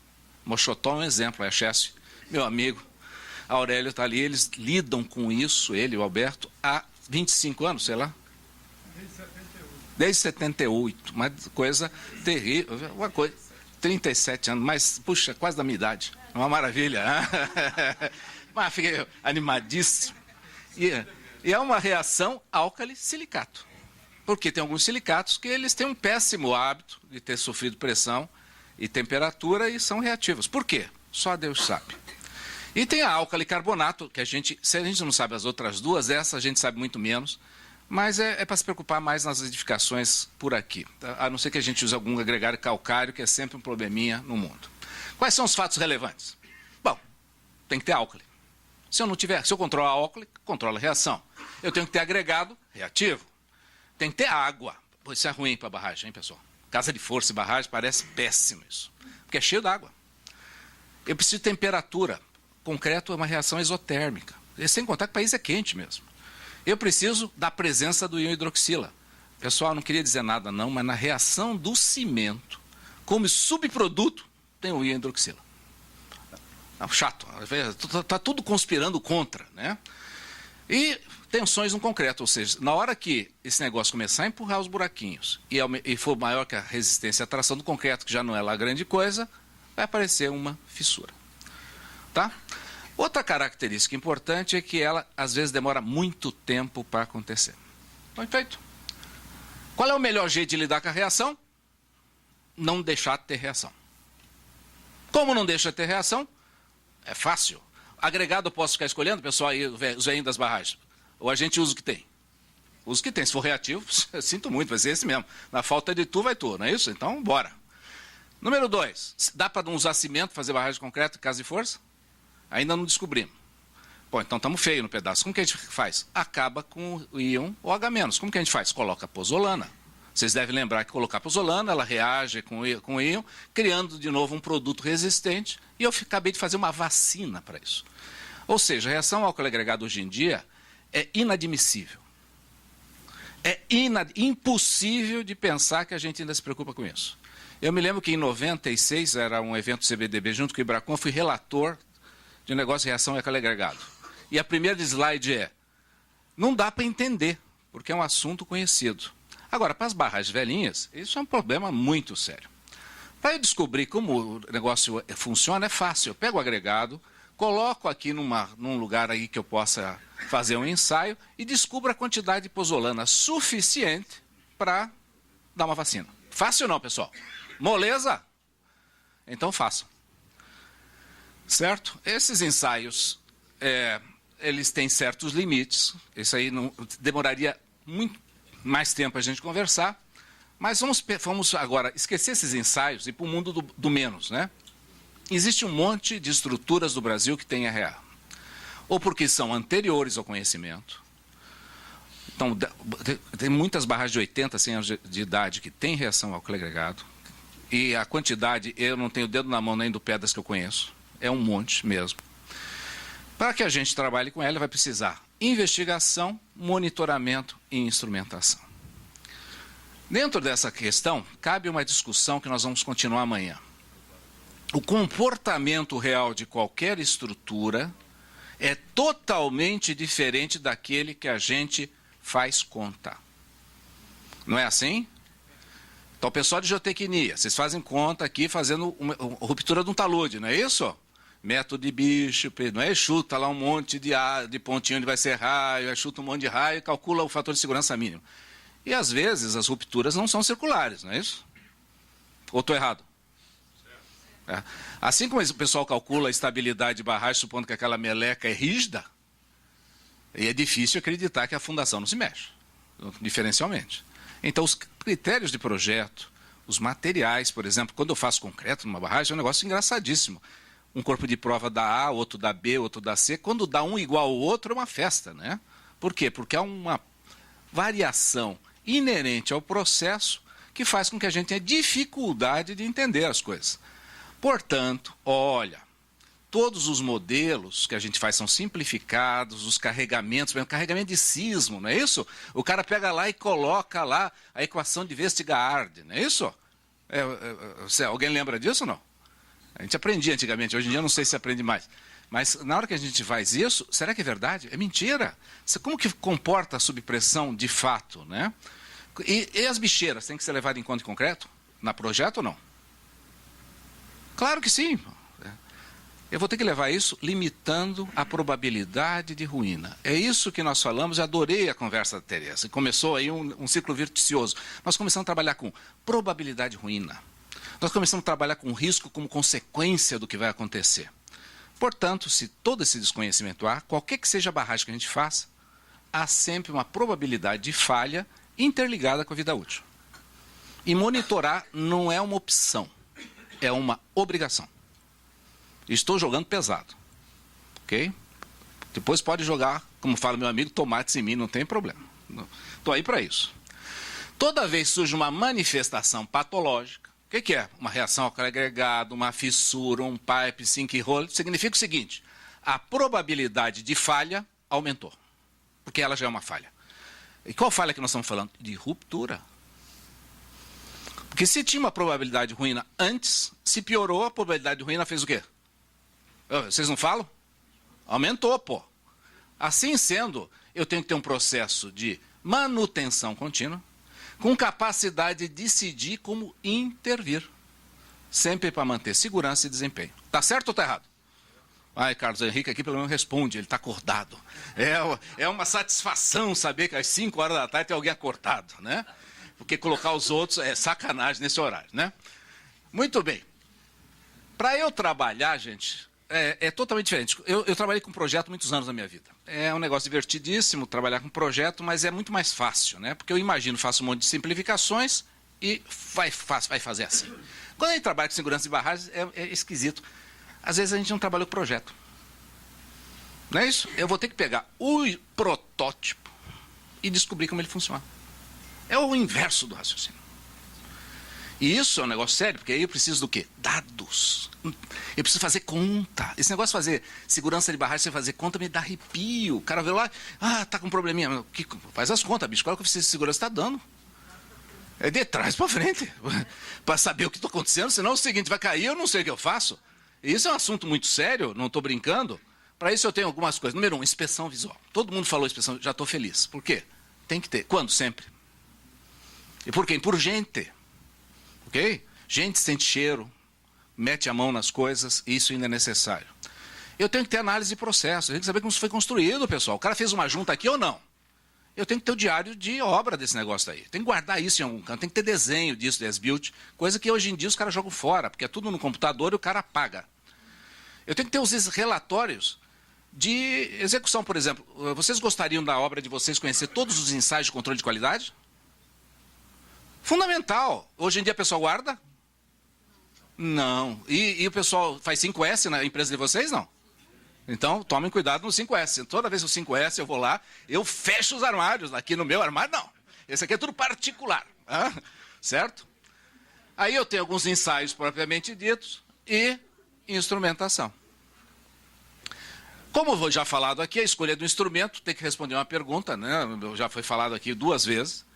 Mochotó é um exemplo, é Chessi, meu amigo. Aurélio está ali, eles lidam com isso, ele e o Alberto, há 25 anos, sei lá. Desde 78, uma coisa terrível, uma coisa, 37 anos, mas, puxa, quase da minha idade, uma maravilha. Mas fiquei animadíssimo. E é uma reação álcali-silicato, porque tem alguns silicatos que eles têm um péssimo hábito de ter sofrido pressão e temperatura e são reativos. Por quê? Só Deus sabe. E tem a álcali carbonato, que se a gente não sabe as outras duas, essa a gente sabe muito menos, mas é para se preocupar mais nas edificações por aqui, tá? A não ser que a gente use algum agregário calcário, que é sempre um probleminha no mundo. Quais são os fatos relevantes? Bom, tem que ter álcali. Se eu controlo a álcali, controlo a reação. Eu tenho que ter agregado reativo. Tem que ter água. Pô, isso é ruim para barragem, hein, pessoal? Casa de força e barragem parece péssimo isso, porque é cheio d'água. Eu preciso de temperatura. Concreto é uma reação exotérmica. E sem contar que o país é quente mesmo. Eu preciso da presença do íon hidroxila. Pessoal, não queria dizer nada não, mas na reação do cimento, como subproduto, tem o íon hidroxila. Chato. Está tudo conspirando contra, né? E tensões no concreto, ou seja, na hora que esse negócio começar a empurrar os buraquinhos e for maior que a resistência à tração do concreto, que já não é lá grande coisa, vai aparecer uma fissura. Tá? Outra característica importante é que ela, às vezes, demora muito tempo para acontecer. Perfeito. Qual é o melhor jeito de lidar com a reação? Não deixar de ter reação. Como não deixa de ter reação? É fácil. Agregado eu posso ficar escolhendo, pessoal, aí, os velhinhos das barragens. Ou a gente usa o que tem? Usa o que tem. Se for reativo, sinto muito, vai ser esse mesmo. Na falta de tu, vai tu, não é isso? Então, bora. Número 2. Dá para não usar cimento, fazer barragem de concreto em caso de força? Ainda não descobrimos. Bom, então estamos feios no pedaço. Como que a gente faz? Acaba com o íon OH-. Como que a gente faz? Coloca pozolana. Vocês devem lembrar que colocar pozolana, ela reage com o íon, criando de novo um produto resistente. E eu acabei de fazer uma vacina para isso. Ou seja, a reação álcool agregado hoje em dia é inadmissível. É impossível de pensar que a gente ainda se preocupa com isso. Eu me lembro que em 96, era um evento CBDB, junto com o Ibracon, fui relator de um negócio de reação álcool agregado. E a primeira slide é, não dá para entender, porque é um assunto conhecido. Agora, para as barragens velhinhas, isso é um problema muito sério. Para eu descobrir como o negócio funciona, é fácil. Eu pego o agregado, coloco aqui num lugar aí que eu possa fazer um ensaio e descubro a quantidade de pozolana suficiente para dar uma vacina. Fácil não, pessoal? Moleza? Então façam. Certo? Esses ensaios, eles têm certos limites. Isso aí não, demoraria muito mais tempo a gente conversar. Mas vamos agora esquecer esses ensaios e ir para o mundo do menos, né? Existe um monte de estruturas do Brasil que têm RA. Ou porque são anteriores ao conhecimento. Então, tem muitas barragens de 80, 100 anos de idade que têm reação álcool agregado. E a quantidade, eu não tenho o dedo na mão nem do pé das que eu conheço. É um monte mesmo. Para que a gente trabalhe com ela, vai precisar investigação, monitoramento e instrumentação. Dentro dessa questão, cabe uma discussão que nós vamos continuar amanhã. O comportamento real de qualquer estrutura é totalmente diferente daquele que a gente faz conta. Não é assim? Então, pessoal de geotecnia, vocês fazem conta aqui fazendo uma ruptura de um talude, não é isso? Método de bicho, não é? Chuta lá um monte de pontinho onde vai ser raio, chuta um monte de raio e calcula o fator de segurança mínimo. E, às vezes, as rupturas não são circulares, não é isso? Ou estou errado? É. Assim como o pessoal calcula a estabilidade de barragem, supondo que aquela meleca é rígida, e é difícil acreditar que a fundação não se mexe, diferencialmente. Então, os critérios de projeto, os materiais, por exemplo, quando eu faço concreto numa barragem, é um negócio engraçadíssimo. Um corpo de prova da A, outro da B, outro da C, quando dá um igual ao outro, é uma festa, né? Por quê? Porque há uma variação inerente ao processo que faz com que a gente tenha dificuldade de entender as coisas. Portanto, olha, todos os modelos que a gente faz são simplificados, os carregamentos, por exemplo, carregamento de sismo, não é isso? O cara pega lá e coloca lá a equação de Vestergaard, não é isso? Alguém lembra disso ou não? A gente aprendia antigamente, hoje em dia eu não sei se aprende mais. Mas na hora que a gente faz isso, será que é verdade? É mentira. Como que comporta a subpressão de fato, né? E as bicheiras têm que ser levadas em conta em concreto? Na projeto ou não? Claro que sim. Eu vou ter que levar isso limitando a probabilidade de ruína. É isso que nós falamos, eu adorei a conversa da Tereza. Começou aí um ciclo virtuoso. Nós começamos a trabalhar com probabilidade de ruína. Nós começamos a trabalhar com risco como consequência do que vai acontecer. Portanto, se todo esse desconhecimento há, qualquer que seja a barragem que a gente faça, há sempre uma probabilidade de falha interligada com a vida útil. E monitorar não é uma opção, é uma obrigação. Estou jogando pesado, ok? Depois pode jogar, como fala meu amigo, tomates em mim, não tem problema. Estou aí para isso. Toda vez que surge uma manifestação patológica, o que é? Uma reação ao agregado, uma fissura, um pipe, sinkhole, significa o seguinte, a probabilidade de falha aumentou, porque ela já é uma falha. E qual falha que nós estamos falando? De ruptura. Porque se tinha uma probabilidade de ruína antes, se piorou, a probabilidade de ruína fez o quê? Vocês não falam? Aumentou, pô. Assim sendo, eu tenho que ter um processo de manutenção contínua, com capacidade de decidir como intervir, sempre para manter segurança e desempenho. Tá certo ou tá errado? Ai, Carlos Henrique aqui pelo menos responde, ele está acordado. É uma satisfação saber que às 5 horas da tarde tem alguém acordado, né? Porque colocar os outros é sacanagem nesse horário, né? Muito bem. Para eu trabalhar, gente, é totalmente diferente. Eu trabalhei com projeto muitos anos na minha vida. É um negócio divertidíssimo trabalhar com projeto, mas é muito mais fácil, né? Porque eu imagino, faço um monte de simplificações e vai fazer assim. Quando a gente trabalha com segurança de barragens, é esquisito. Às vezes a gente não trabalha com projeto. Não é isso? Eu vou ter que pegar o protótipo e descobrir como ele funciona. É o inverso do raciocínio. E isso é um negócio sério, porque aí eu preciso do quê? Dados. Eu preciso fazer conta. Esse negócio de fazer segurança de barragem, você fazer conta, me dá arrepio. O cara vê lá, tá com um probleminha. Faz as contas, bicho. Qual é que você de segurança está dando? É de trás para frente. Para saber o que está acontecendo, senão é o seguinte, vai cair, eu não sei o que eu faço. E isso é um assunto muito sério, não estou brincando. Para isso eu tenho algumas coisas. Número 1, inspeção visual. Todo mundo falou inspeção, já estou feliz. Por quê? Tem que ter. Quando? Sempre. E por quê? Por gente. Ok? Gente sente cheiro, mete a mão nas coisas, e isso ainda é necessário. Eu tenho que ter análise de processo, eu tenho que saber como isso foi construído, pessoal. O cara fez uma junta aqui ou não? Eu tenho que ter o diário de obra desse negócio aí. Tem que guardar isso em algum canto, tem que ter desenho disso, de as-built, coisa que hoje em dia os caras jogam fora, porque é tudo no computador e o cara apaga. Eu tenho que ter os relatórios de execução, por exemplo. Vocês gostariam da obra de vocês conhecer todos os ensaios de controle de qualidade? Fundamental. Hoje em dia o pessoal guarda? Não. E o pessoal faz 5S na empresa de vocês? Não. Então, tomem cuidado no 5S. Toda vez o 5S eu vou lá, eu fecho os armários. Aqui no meu armário, não. Esse aqui é tudo particular. Certo? Aí eu tenho alguns ensaios propriamente ditos e instrumentação. Como já falado aqui, a escolha do instrumento tem que responder uma pergunta, né? Já foi falado aqui 2 vezes.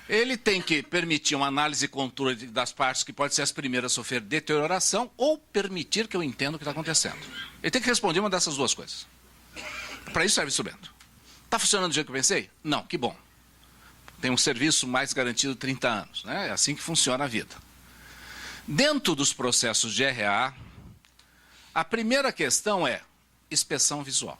Ele tem que permitir uma análise e controle das partes que podem ser as primeiras a sofrer deterioração ou permitir que eu entenda o que está acontecendo. Ele tem que responder uma dessas 2 coisas. Para isso serve o instrumento. Está funcionando do jeito que eu pensei? Não, que bom. Tem um serviço mais garantido de 30 anos. Né? É assim que funciona a vida. Dentro dos processos de RA, a primeira questão é inspeção visual.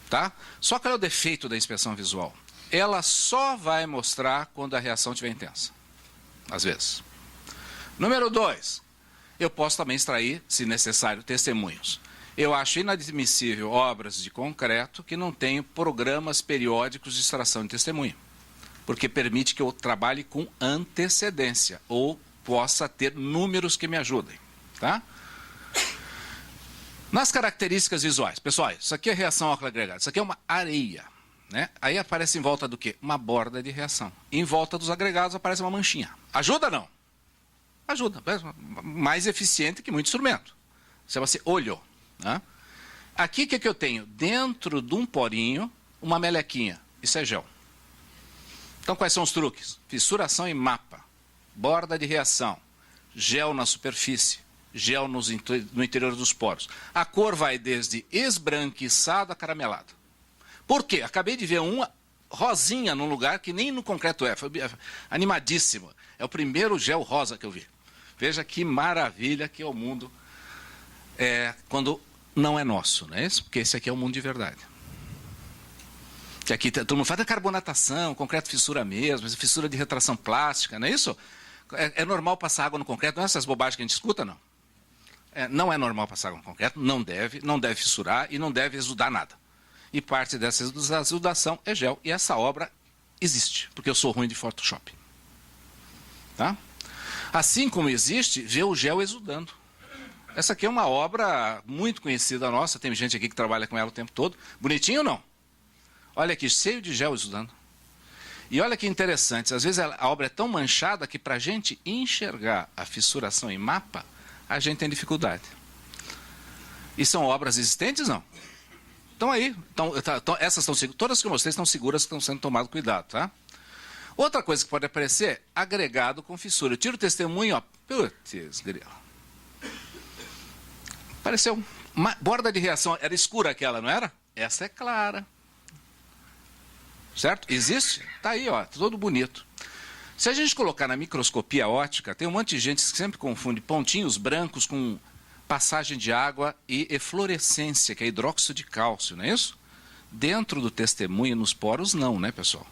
Tá? Só qual é o defeito da inspeção visual? Ela só vai mostrar quando a reação estiver intensa. Às vezes. Número 2, eu posso também extrair, se necessário, testemunhos. Eu acho inadmissível obras de concreto que não tenham programas periódicos de extração de testemunho. Porque permite que eu trabalhe com antecedência ou possa ter números que me ajudem. Tá? Nas características visuais, pessoal, isso aqui é reação ao agregado, isso aqui é uma areia. Né? Aí aparece em volta do quê? Uma borda de reação. Em volta dos agregados aparece uma manchinha. Ajuda ou não? Ajuda. Mais eficiente que muito instrumento. Chama-se olho. Né? Aqui o que eu tenho? Dentro de um porinho, uma melequinha. Isso é gel. Então quais são os truques? Fissuração em mapa. Borda de reação. Gel na superfície. Gel no interior dos poros. A cor vai desde esbranquiçado a caramelado. Por quê? Acabei de ver uma rosinha num lugar que nem no concreto é. Foi animadíssimo. É o primeiro gel rosa que eu vi. Veja que maravilha que é o mundo quando não é nosso, não é isso? Porque esse aqui é o mundo de verdade. Que aqui todo mundo fala da carbonatação, concreto fissura mesmo, fissura de retração plástica, não é isso? É normal passar água no concreto, não é essas bobagens que a gente escuta, não? não é normal passar com concreto, não deve fissurar e não deve exudar nada. E parte dessa exudação é gel. E essa obra existe, porque eu sou ruim de Photoshop. Tá? Assim como existe, ver o gel exudando. Essa aqui é uma obra muito conhecida nossa, tem gente aqui que trabalha com ela o tempo todo. Bonitinho ou não? Olha aqui, cheio de gel exudando. E olha que interessante, às vezes a obra é tão manchada que para a gente enxergar a fissuração em mapa, a gente tem dificuldade. E são obras existentes, não? Então aí, essas estão todas que eu mostrei estão seguras, que estão sendo tomado cuidado, tá? Outra coisa que pode aparecer, agregado com fissura. Eu tiro o testemunho, ó, putz, grilo. Apareceu. Uma borda de reação, era escura aquela, não era? Essa é clara. Certo? Existe? Tá aí, ó, todo bonito. Se a gente colocar na microscopia óptica, tem um monte de gente que sempre confunde pontinhos brancos com passagem de água e eflorescência, que é hidróxido de cálcio, não é isso? Dentro do testemunho, nos poros, não, né, pessoal?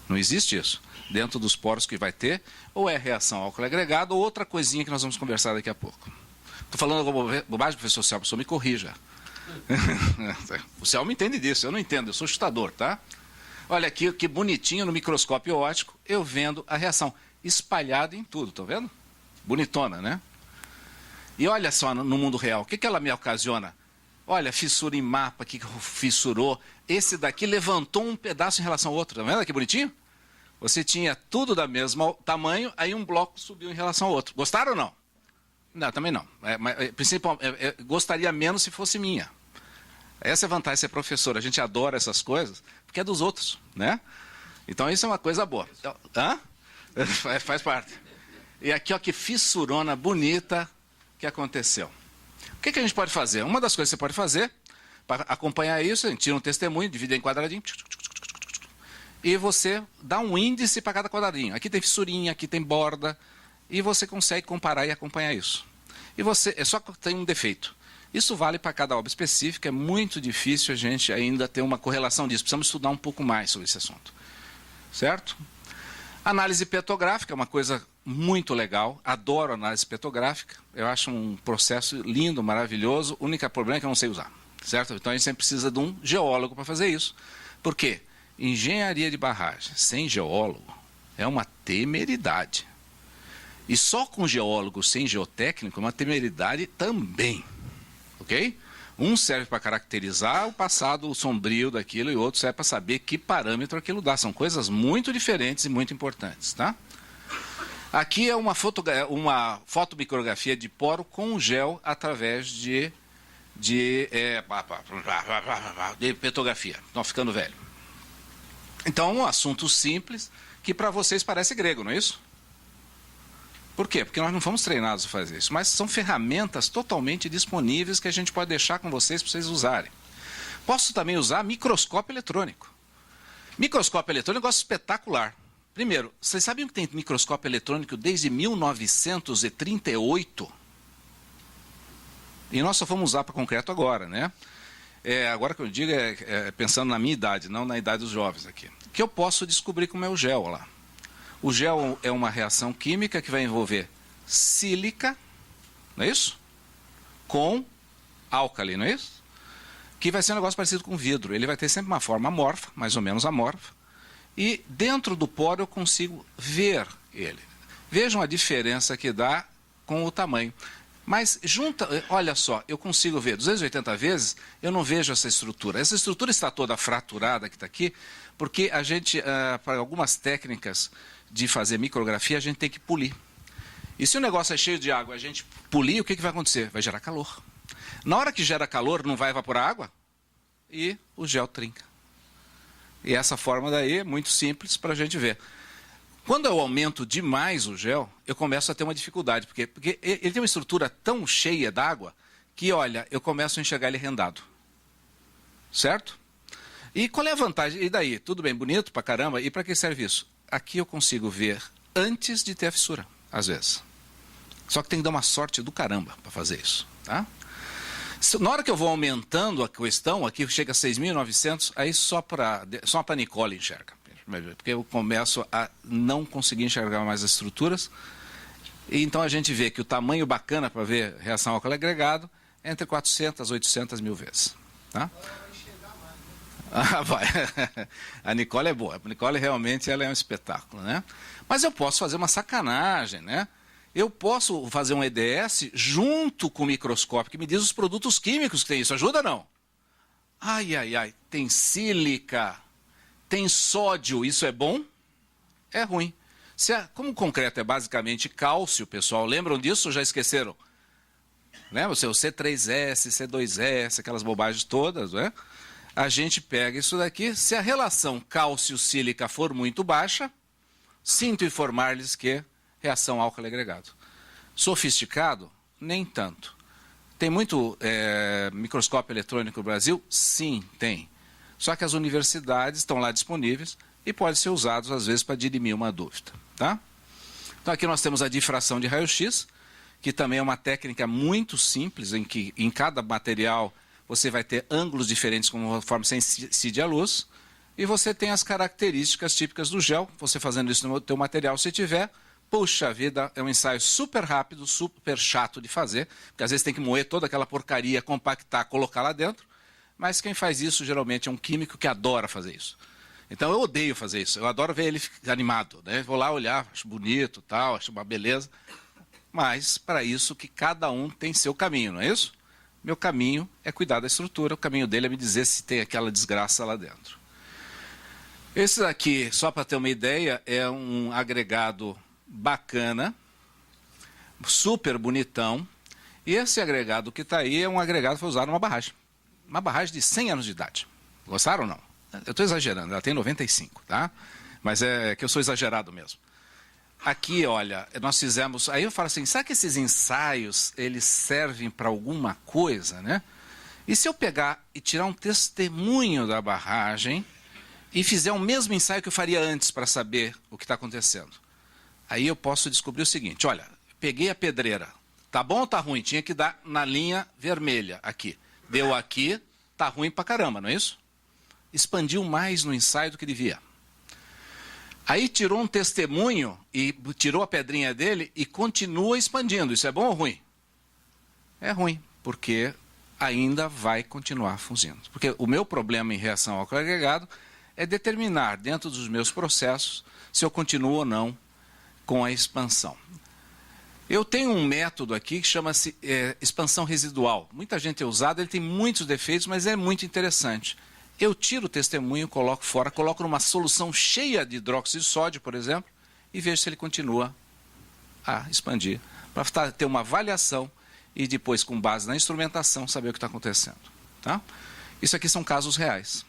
Não existe isso. Dentro dos poros que vai ter, ou é reação álcool agregado, ou outra coisinha que nós vamos conversar daqui a pouco. Estou falando bobagem, professor Celso, só me corrija. O Celso me entende disso, eu não entendo, eu sou chutador, tá? Olha aqui, que bonitinho no microscópio óptico, eu vendo a reação espalhada em tudo, estão vendo? Bonitona, né? E olha só no mundo real, o que ela me ocasiona? Olha, fissura em mapa, que fissurou. Esse daqui levantou um pedaço em relação ao outro, tá vendo que bonitinho? Você tinha tudo da mesma tamanho, aí um bloco subiu em relação ao outro. Gostaram ou não? Não, também não. Gostaria menos se fosse minha. Essa é a vantagem de ser professor. A gente adora essas coisas, porque é dos outros, né? Então isso é uma coisa boa. Hã? Faz parte. E aqui, ó, que fissurona bonita que aconteceu. O que a gente pode fazer? Uma das coisas que você pode fazer, para acompanhar isso, a gente tira um testemunho, divide em quadradinho, e você dá um índice para cada quadradinho. Aqui tem fissurinha, aqui tem borda, e você consegue comparar e acompanhar isso. E você, só que tem um defeito. Isso vale para cada obra específica, é muito difícil a gente ainda ter uma correlação disso. Precisamos estudar um pouco mais sobre esse assunto. Certo? Análise petográfica é uma coisa muito legal. Adoro análise petográfica. Eu acho um processo lindo, maravilhoso. O único problema é que eu não sei usar. Certo? Então a gente sempre precisa de um geólogo para fazer isso. Por quê? Engenharia de barragem sem geólogo é uma temeridade. E só com geólogo sem geotécnico é uma temeridade também. Ok? Um serve para caracterizar o passado sombrio daquilo e o outro serve para saber que parâmetro aquilo dá. São coisas muito diferentes e muito importantes. Tá? Aqui é uma fotomicrografia de poro com gel através de petografia. Estão ficando velho. Então, um assunto simples que para vocês parece grego, não é isso? Por quê? Porque nós não fomos treinados a fazer isso, mas são ferramentas totalmente disponíveis que a gente pode deixar com vocês para vocês usarem. Posso também usar microscópio eletrônico. Microscópio eletrônico é um negócio espetacular. Primeiro, vocês sabiam que tem microscópio eletrônico desde 1938? E nós só fomos usar para concreto agora, né? Agora que eu digo pensando na minha idade, não na idade dos jovens aqui. Que eu posso descobrir como é o gel lá. O gel é uma reação química que vai envolver sílica, não é isso? Com álcali, não é isso? Que vai ser um negócio parecido com vidro. Ele vai ter sempre uma forma amorfa, mais ou menos amorfa. E dentro do poro eu consigo ver ele. Vejam a diferença que dá com o tamanho. Mas olha só, eu consigo ver 280 vezes, eu não vejo essa estrutura. Essa estrutura está toda fraturada que está aqui, porque a gente, para algumas técnicas de fazer micrografia, a gente tem que polir. E se o negócio é cheio de água, a gente polir, o que vai acontecer? Vai gerar calor. Na hora que gera calor, não vai evaporar água? E o gel trinca. E essa forma daí é muito simples para a gente ver. Quando eu aumento demais o gel, eu começo a ter uma dificuldade, porque ele tem uma estrutura tão cheia d'água que, olha, eu começo a enxergar ele rendado. Certo? E qual é a vantagem? E daí? Tudo bem, bonito pra caramba, e para que serve isso? Aqui eu consigo ver antes de ter a fissura, às vezes. Só que tem que dar uma sorte do caramba para fazer isso. Tá? Na hora que eu vou aumentando a questão, aqui chega a 6.900, aí só para Nicole enxerga. Porque eu começo a não conseguir enxergar mais as estruturas. E então a gente vê que o tamanho bacana para ver reação ao álcool agregado é entre 400 a 800 mil vezes. Tá? Vai. A Nicole é boa. A Nicole realmente ela é um espetáculo, né? Mas eu posso fazer uma sacanagem, né? Eu posso fazer um EDS junto com o microscópio que me diz os produtos químicos que tem isso. Ajuda ou não? Ai, ai, ai. Tem sílica, tem sódio. Isso é bom? É ruim. Como o concreto é basicamente cálcio, pessoal, lembram disso ou já esqueceram? Lembra? O C3S, C2S, aquelas bobagens todas, né? A gente pega isso daqui, se a relação cálcio-sílica for muito baixa, sinto informar-lhes que reação álcool agregado. Sofisticado? Nem tanto. Tem muito microscópio eletrônico no Brasil? Sim, tem. Só que as universidades estão lá disponíveis e podem ser usados, às vezes, para dirimir uma dúvida. Tá? Então, aqui nós temos a difração de raio-x, que também é uma técnica muito simples, em que em cada material você vai ter ângulos diferentes conforme você incide a luz, e você tem as características típicas do gel. Você fazendo isso no teu material, se tiver, puxa vida, é um ensaio super rápido, super chato de fazer, porque às vezes tem que moer toda aquela porcaria, compactar, colocar lá dentro, mas quem faz isso geralmente é um químico que adora fazer isso. Então eu odeio fazer isso, eu adoro ver ele animado, né? Vou lá olhar, acho bonito, tal, acho uma beleza, mas para isso que cada um tem seu caminho, não é isso? Meu caminho é cuidar da estrutura, o caminho dele é me dizer se tem aquela desgraça lá dentro. Esse daqui, só para ter uma ideia, é um agregado bacana, super bonitão, e esse agregado que está aí é um agregado que foi usado numa barragem. Uma barragem de 100 anos de idade. Gostaram ou não? Eu estou exagerando, ela tem 95, tá? Mas é que eu sou exagerado mesmo. Aqui, olha, nós fizemos... Aí eu falo assim, será que esses ensaios, eles servem para alguma coisa, né? E se eu pegar e tirar um testemunho da barragem e fizer o mesmo ensaio que eu faria antes para saber o que está acontecendo? Aí eu posso descobrir o seguinte, olha, peguei a pedreira, tá bom ou tá ruim? Tinha que dar na linha vermelha aqui. Deu aqui, tá ruim pra caramba, não é isso? Expandiu mais no ensaio do que devia. Aí tirou um testemunho e tirou a pedrinha dele e continua expandindo. Isso é bom ou ruim? É ruim, porque ainda vai continuar funcionando. Porque o meu problema em reação ao álcool agregado é determinar dentro dos meus processos se eu continuo ou não com a expansão. Eu tenho um método aqui que chama-se expansão residual. Muita gente tem usado, ele tem muitos defeitos, mas é muito interessante. Eu tiro o testemunho, coloco fora, coloco numa solução cheia de hidróxido de sódio, por exemplo, e vejo se ele continua a expandir, para ter uma avaliação e depois, com base na instrumentação, saber o que está acontecendo. Tá? Isso aqui são casos reais,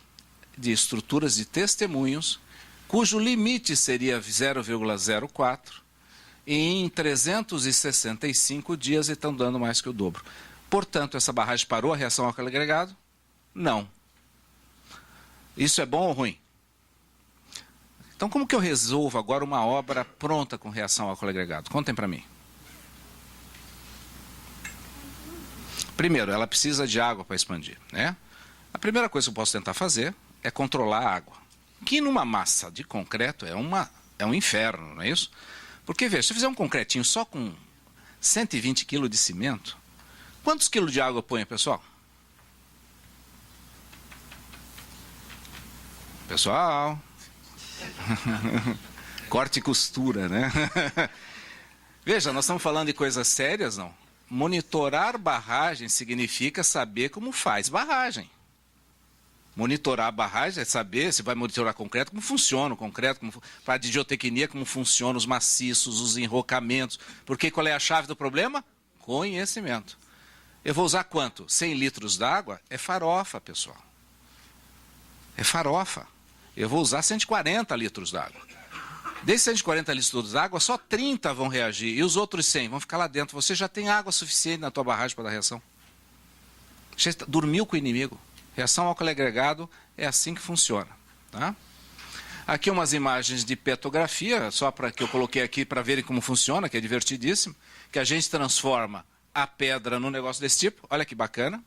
de estruturas de testemunhos, cujo limite seria 0,04, e em 365 dias estão dando mais que o dobro. Portanto, essa barragem parou a reação ao álcool agregado? Não. Isso é bom ou ruim? Então, como que eu resolvo agora uma obra pronta com reação ao álcool agregado? Contem para mim. Primeiro, ela precisa de água para expandir, né? A primeira coisa que eu posso tentar fazer é controlar a água, que numa massa de concreto é um inferno, não é isso? Porque, veja, se eu fizer um concretinho só com 120 kg de cimento, quantos quilos de água eu ponho, pessoal? Pessoal, corte e costura, né? Veja, nós estamos falando de coisas sérias, não? Monitorar barragem significa saber como faz barragem. Monitorar a barragem é saber, se vai monitorar concreto, como funciona o concreto, para a geotecnia, como funcionam os maciços, os enrocamentos. Porque qual é a chave do problema? Conhecimento. Eu vou usar quanto? 100 litros d'água? É farofa, pessoal. É farofa. Eu vou usar 140 litros d'água. Desses 140 litros d'água, só 30 vão reagir. E os outros 100 vão ficar lá dentro. Você já tem água suficiente na tua barragem para dar reação. Você dormiu com o inimigo. Reação ao álcool agregado é assim que funciona. Tá? Aqui umas imagens de petografia, só para que eu coloquei aqui para verem como funciona, que é divertidíssimo. Que a gente transforma a pedra num negócio desse tipo. Olha que bacana.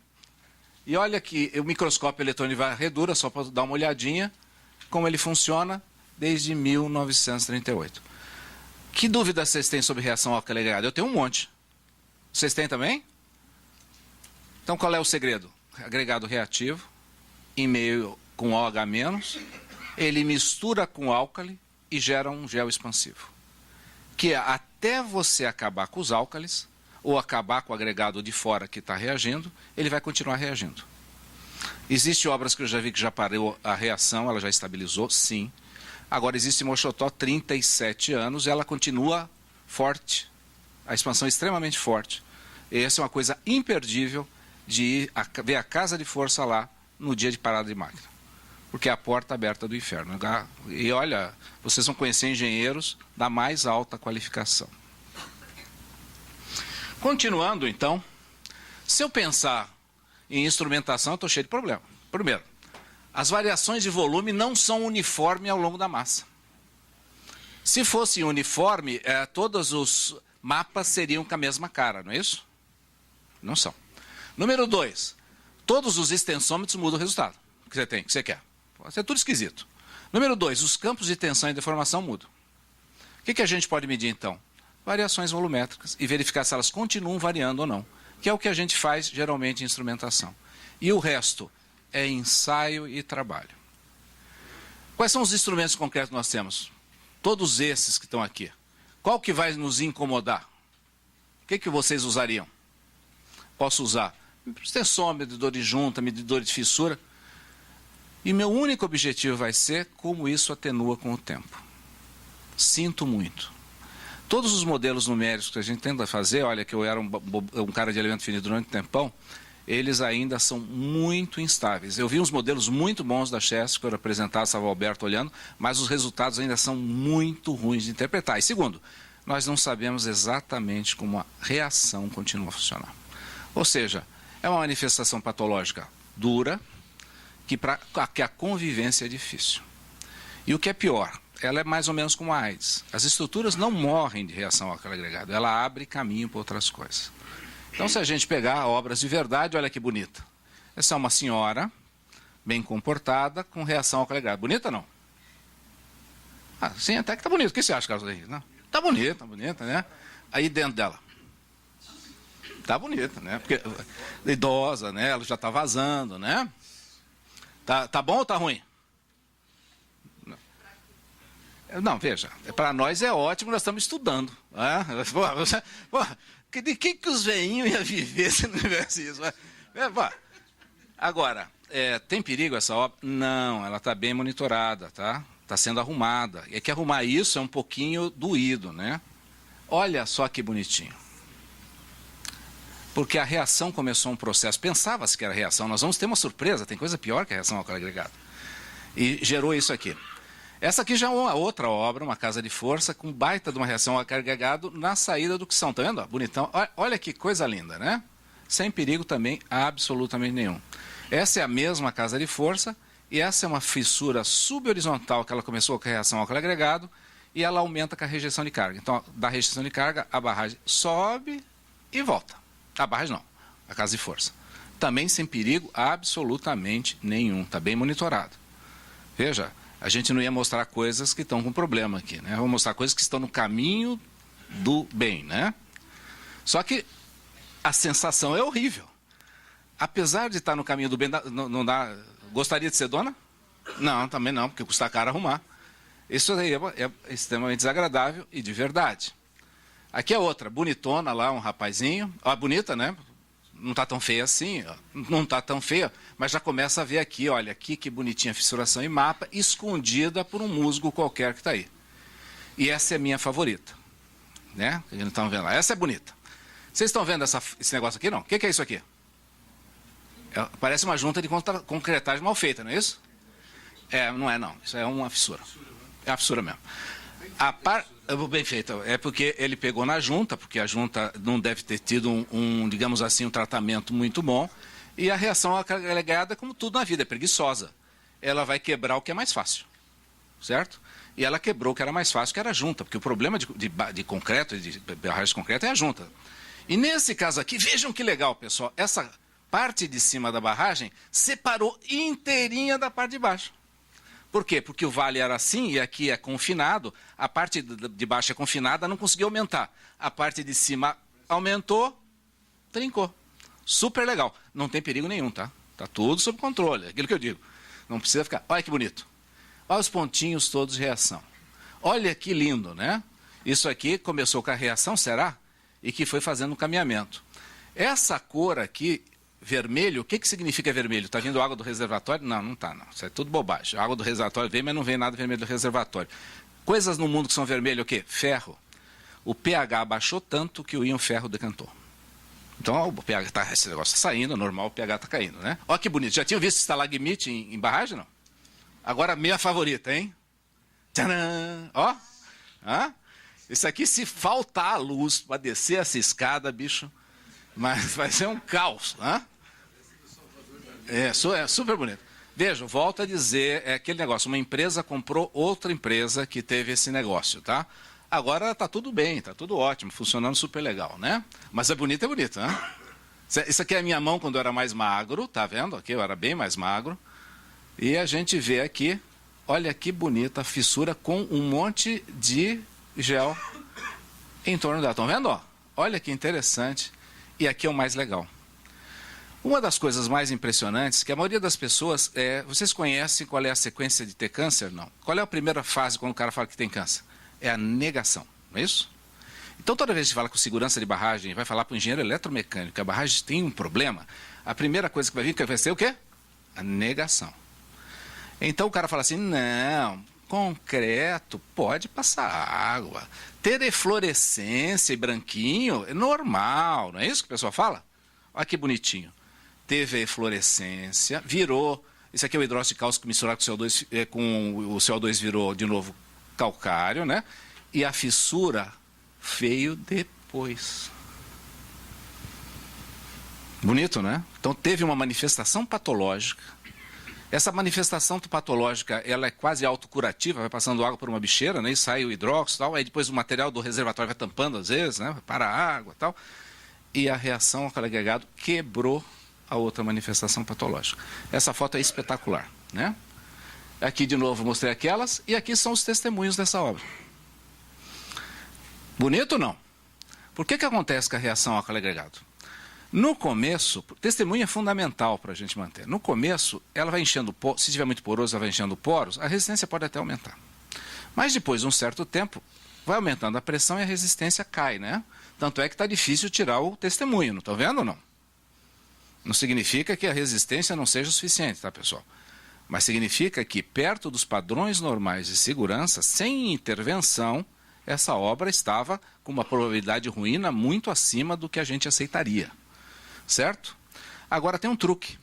E olha que o microscópio eletrônico de varredura, só para dar uma olhadinha, como ele funciona desde 1938. Que dúvidas vocês têm sobre reação álcool agregado? Eu tenho um monte. Vocês têm também? Então qual é o segredo? Agregado reativo, em meio com OH-, ele mistura com álcali e gera um gel expansivo. Que é até você acabar com os álcalis, ou acabar com o agregado de fora que está reagindo, ele vai continuar reagindo. Existem obras que eu já vi que já parou a reação, ela já estabilizou, sim. Agora existe Moxotó, 37 anos, e ela continua forte. A expansão é extremamente forte. E essa é uma coisa imperdível de ir ver a casa de força lá no dia de parada de máquina. Porque é a porta aberta do inferno. E olha, vocês vão conhecer engenheiros da mais alta qualificação. Continuando, então, se eu pensar em instrumentação, eu estou cheio de problema. Primeiro, as variações de volume não são uniformes ao longo da massa. Se fosse uniforme, todos os mapas seriam com a mesma cara, não é isso? Não são. Número 2, todos os extensômetros mudam o resultado que você tem, que você quer. Pode ser tudo esquisito. Número 2, os campos de tensão e deformação mudam. O que a gente pode medir, então? Variações volumétricas e verificar se elas continuam variando ou não, que é o que a gente faz geralmente em instrumentação. E o resto é ensaio e trabalho. Quais são os instrumentos concretos que nós temos? Todos esses que estão aqui. Qual que vai nos incomodar? O que vocês usariam? Posso usar extensômetro, medidor de junta, medidor de fissura. E meu único objetivo vai ser como isso atenua com o tempo. Sinto muito. Todos os modelos numéricos que a gente tenta fazer, olha que eu era um cara de elemento finito durante um tempão, eles ainda são muito instáveis. Eu vi uns modelos muito bons da Chess, que eu apresentava, estava o Alberto olhando, mas os resultados ainda são muito ruins de interpretar. E segundo, nós não sabemos exatamente como a reação continua a funcionar. Ou seja, é uma manifestação patológica dura, que a convivência é difícil. E o que é pior, ela é mais ou menos como a AIDS. As estruturas não morrem de reação ao álcool agregado, ela abre caminho para outras coisas. Então, se a gente pegar obras de verdade, olha que bonita. Essa é uma senhora, bem comportada, com reação ao álcool agregado. Bonita, não? Ah, sim, até que tá bonito. O que você acha, Carlos Henrique? Não? Tá bonita, né? Aí dentro dela. Tá bonita, né? Porque idosa, né? Ela já está vazando, né? Tá bom ou tá ruim? Não, veja, para nós é ótimo, nós estamos estudando. De que os veinhos iam viver se não tivesse isso? Agora, tem perigo essa obra? Não, ela está bem monitorada, tá? Está sendo arrumada. E é que arrumar isso é um pouquinho doído, né? Olha só que bonitinho. Porque a reação começou um processo, pensava-se que era reação, nós vamos ter uma surpresa, tem coisa pior que a reação ao álcool agregado. E gerou isso aqui. Essa aqui já é uma outra obra, uma casa de força, com baita de uma reação ao álcool agregado na saída do que são, tá vendo? Bonitão. Olha que coisa linda, né? Sem perigo também, absolutamente nenhum. Essa é a mesma casa de força, e essa é uma fissura subhorizontal que ela começou com a reação ao álcool agregado, e ela aumenta com a rejeição de carga. Então, da rejeição de carga, a barragem sobe e volta. A barragem não, a casa de força. Também sem perigo absolutamente nenhum, está bem monitorado. Veja, a gente não ia mostrar coisas que estão com problema aqui, né? Vamos mostrar coisas que estão no caminho do bem, né? Só que a sensação é horrível. Apesar de estar no caminho do bem, não dá... Gostaria de ser dona? Não, também não, porque custa caro arrumar. Isso aí é extremamente desagradável e de verdade. Aqui é outra, bonitona lá, um rapazinho. Ó, bonita, né? Não está tão feia assim, ó. Não está tão feia, mas já começa a ver aqui, olha, aqui que bonitinha fissuração e mapa, escondida por um musgo qualquer que está aí. E essa é a minha favorita, né? Vocês não estão vendo lá, essa é bonita. Vocês estão vendo esse negócio aqui, não? O que é isso aqui? Parece uma junta de concretagem mal feita, não é isso? Não é não, isso é uma fissura. É uma fissura mesmo. Bem feito, é porque ele pegou na junta, porque a junta não deve ter tido digamos assim, um tratamento muito bom, e a reação agregada, como tudo na vida, é preguiçosa. Ela vai quebrar o que é mais fácil, certo? E ela quebrou o que era mais fácil, que era a junta, porque o problema de concreto, de barragem de concreto, é a junta. E nesse caso aqui, vejam que legal, pessoal, essa parte de cima da barragem separou inteirinha da parte de baixo. Por quê? Porque o vale era assim e aqui é confinado, a parte de baixo é confinada, não conseguiu aumentar. A parte de cima aumentou, trincou. Super legal. Não tem perigo nenhum, tá? Tá tudo sob controle, é aquilo que eu digo. Não precisa ficar... Olha que bonito. Olha os pontinhos todos de reação. Olha que lindo, né? Isso aqui começou com a reação, será? E que foi fazendo um caminhamento. Essa cor aqui, vermelho, o que significa vermelho? Está vindo água do reservatório? Não, não está, não. Isso é tudo bobagem. A água do reservatório vem, mas não vem nada vermelho do reservatório. Coisas no mundo que são vermelho, o quê? Ferro. O pH abaixou tanto que o íon ferro decantou. Então, o pH esse negócio está saindo, normal, o pH está caindo, né? Olha que bonito. Já tinham visto estalagmite em barragem, não? Agora, minha favorita, hein? Tcharam! Ó! Hã? Isso aqui, se faltar a luz para descer essa escada, bicho, mas vai ser um caos, né? É super bonito. Veja, volto a dizer, é aquele negócio, uma empresa comprou outra empresa que teve esse negócio, tá? Agora está tudo bem, está tudo ótimo, funcionando super legal, né? Mas é bonito, né? Isso aqui é a minha mão quando eu era mais magro, tá vendo? Aqui eu era bem mais magro. E a gente vê aqui, olha que bonita a fissura com um monte de gel em torno dela. Estão vendo? Ó? Olha que interessante. E aqui é o mais legal. Uma das coisas mais impressionantes, que a maioria das pessoas, vocês conhecem qual é a sequência de ter câncer? Não. Qual é a primeira fase quando o cara fala que tem câncer? É a negação, não é isso? Então, toda vez que fala com segurança de barragem, vai falar para o engenheiro eletromecânico que a barragem tem um problema, a primeira coisa que vai vir vai ser o quê? A negação. Então, o cara fala assim, não, concreto, pode passar água, ter eflorescência e branquinho é normal, não é isso que o pessoal fala? Olha que bonitinho. Teve a eflorescência, virou, isso aqui é o hidróxido de cálcio misturado com o CO2 virou de novo calcário, né? E a fissura veio depois. Bonito, né? Então teve uma manifestação patológica. Essa manifestação patológica, ela é quase autocurativa, vai passando água por uma bicheira, né? E sai o hidróxido e tal, aí depois o material do reservatório vai tampando às vezes, né? Para a água e tal. E a reação ao agregado quebrou a outra manifestação patológica. Essa foto é espetacular, né? Aqui de novo mostrei aquelas, e aqui são os testemunhos dessa obra. Bonito ou não? Por que acontece com a reação ao agregado? No começo, testemunha é fundamental para a gente manter. No começo, ela vai enchendo, se estiver muito poroso, ela vai enchendo poros, a resistência pode até aumentar. Mas depois de um certo tempo, vai aumentando a pressão e a resistência cai, né? Tanto é que está difícil tirar o testemunho, não estão vendo ou não? Não significa que a resistência não seja suficiente, tá, pessoal? Mas significa que, perto dos padrões normais de segurança, sem intervenção, essa obra estava com uma probabilidade de ruína muito acima do que a gente aceitaria. Certo? Agora tem um truque.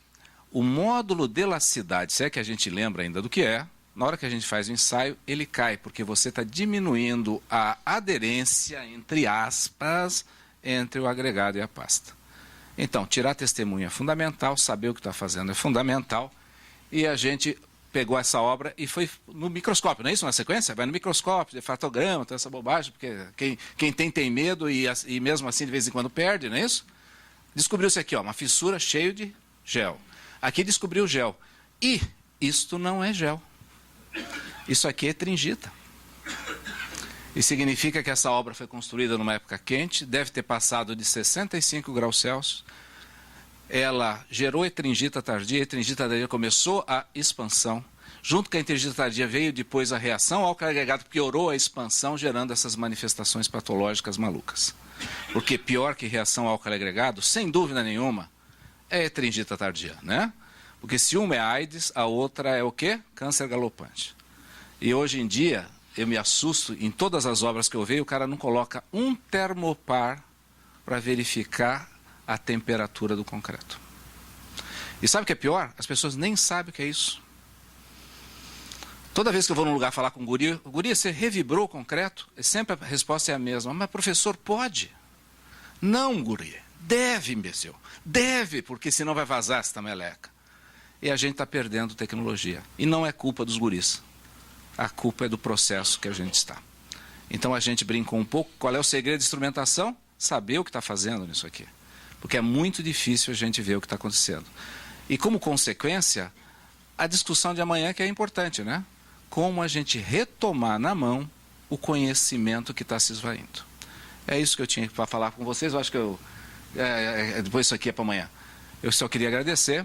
O módulo de elasticidade, se é que a gente lembra ainda do que é, na hora que a gente faz o ensaio, ele cai, porque você está diminuindo a aderência, entre aspas, entre o agregado e a pasta. Então, tirar testemunha é fundamental, saber o que está fazendo é fundamental, e a gente pegou essa obra e foi no microscópio, não é isso na sequência? Vai no microscópio, de fotograma, toda essa bobagem, porque quem tem medo e mesmo assim de vez em quando perde, não é isso? Descobriu-se aqui, ó, uma fissura cheia de gel. Aqui descobriu gel. E isto não é gel. Isso aqui é tringita. E significa que essa obra foi construída numa época quente, deve ter passado de 65 graus Celsius. Ela gerou etringita tardia, a etringita tardia começou a expansão. Junto com a etringita tardia veio depois a reação ao agregado, piorou a expansão, gerando essas manifestações patológicas malucas. Porque pior que reação ao álcool agregado, sem dúvida nenhuma, é etringita tardia, né? Porque se uma é AIDS, a outra é o quê? Câncer galopante. E hoje em dia, eu me assusto, em todas as obras que eu vejo, o cara não coloca um termopar para verificar a temperatura do concreto. E sabe o que é pior? As pessoas nem sabem o que é isso. Toda vez que eu vou num lugar falar com o guri, você revibrou o concreto? E sempre a resposta é a mesma. Mas, professor, pode? Não, guri. Deve, imbecil. Deve, porque senão vai vazar essa meleca. E a gente está perdendo tecnologia. E não é culpa dos guris. A culpa é do processo que a gente está. Então a gente brincou um pouco. Qual é o segredo de instrumentação? Saber o que está fazendo nisso aqui. Porque é muito difícil a gente ver o que está acontecendo. E como consequência, a discussão de amanhã que é importante, né? como a gente retomar na mão o conhecimento que está se esvaindo. É isso que eu tinha para falar com vocês. Eu acho que depois isso aqui é para amanhã. Eu só queria agradecer.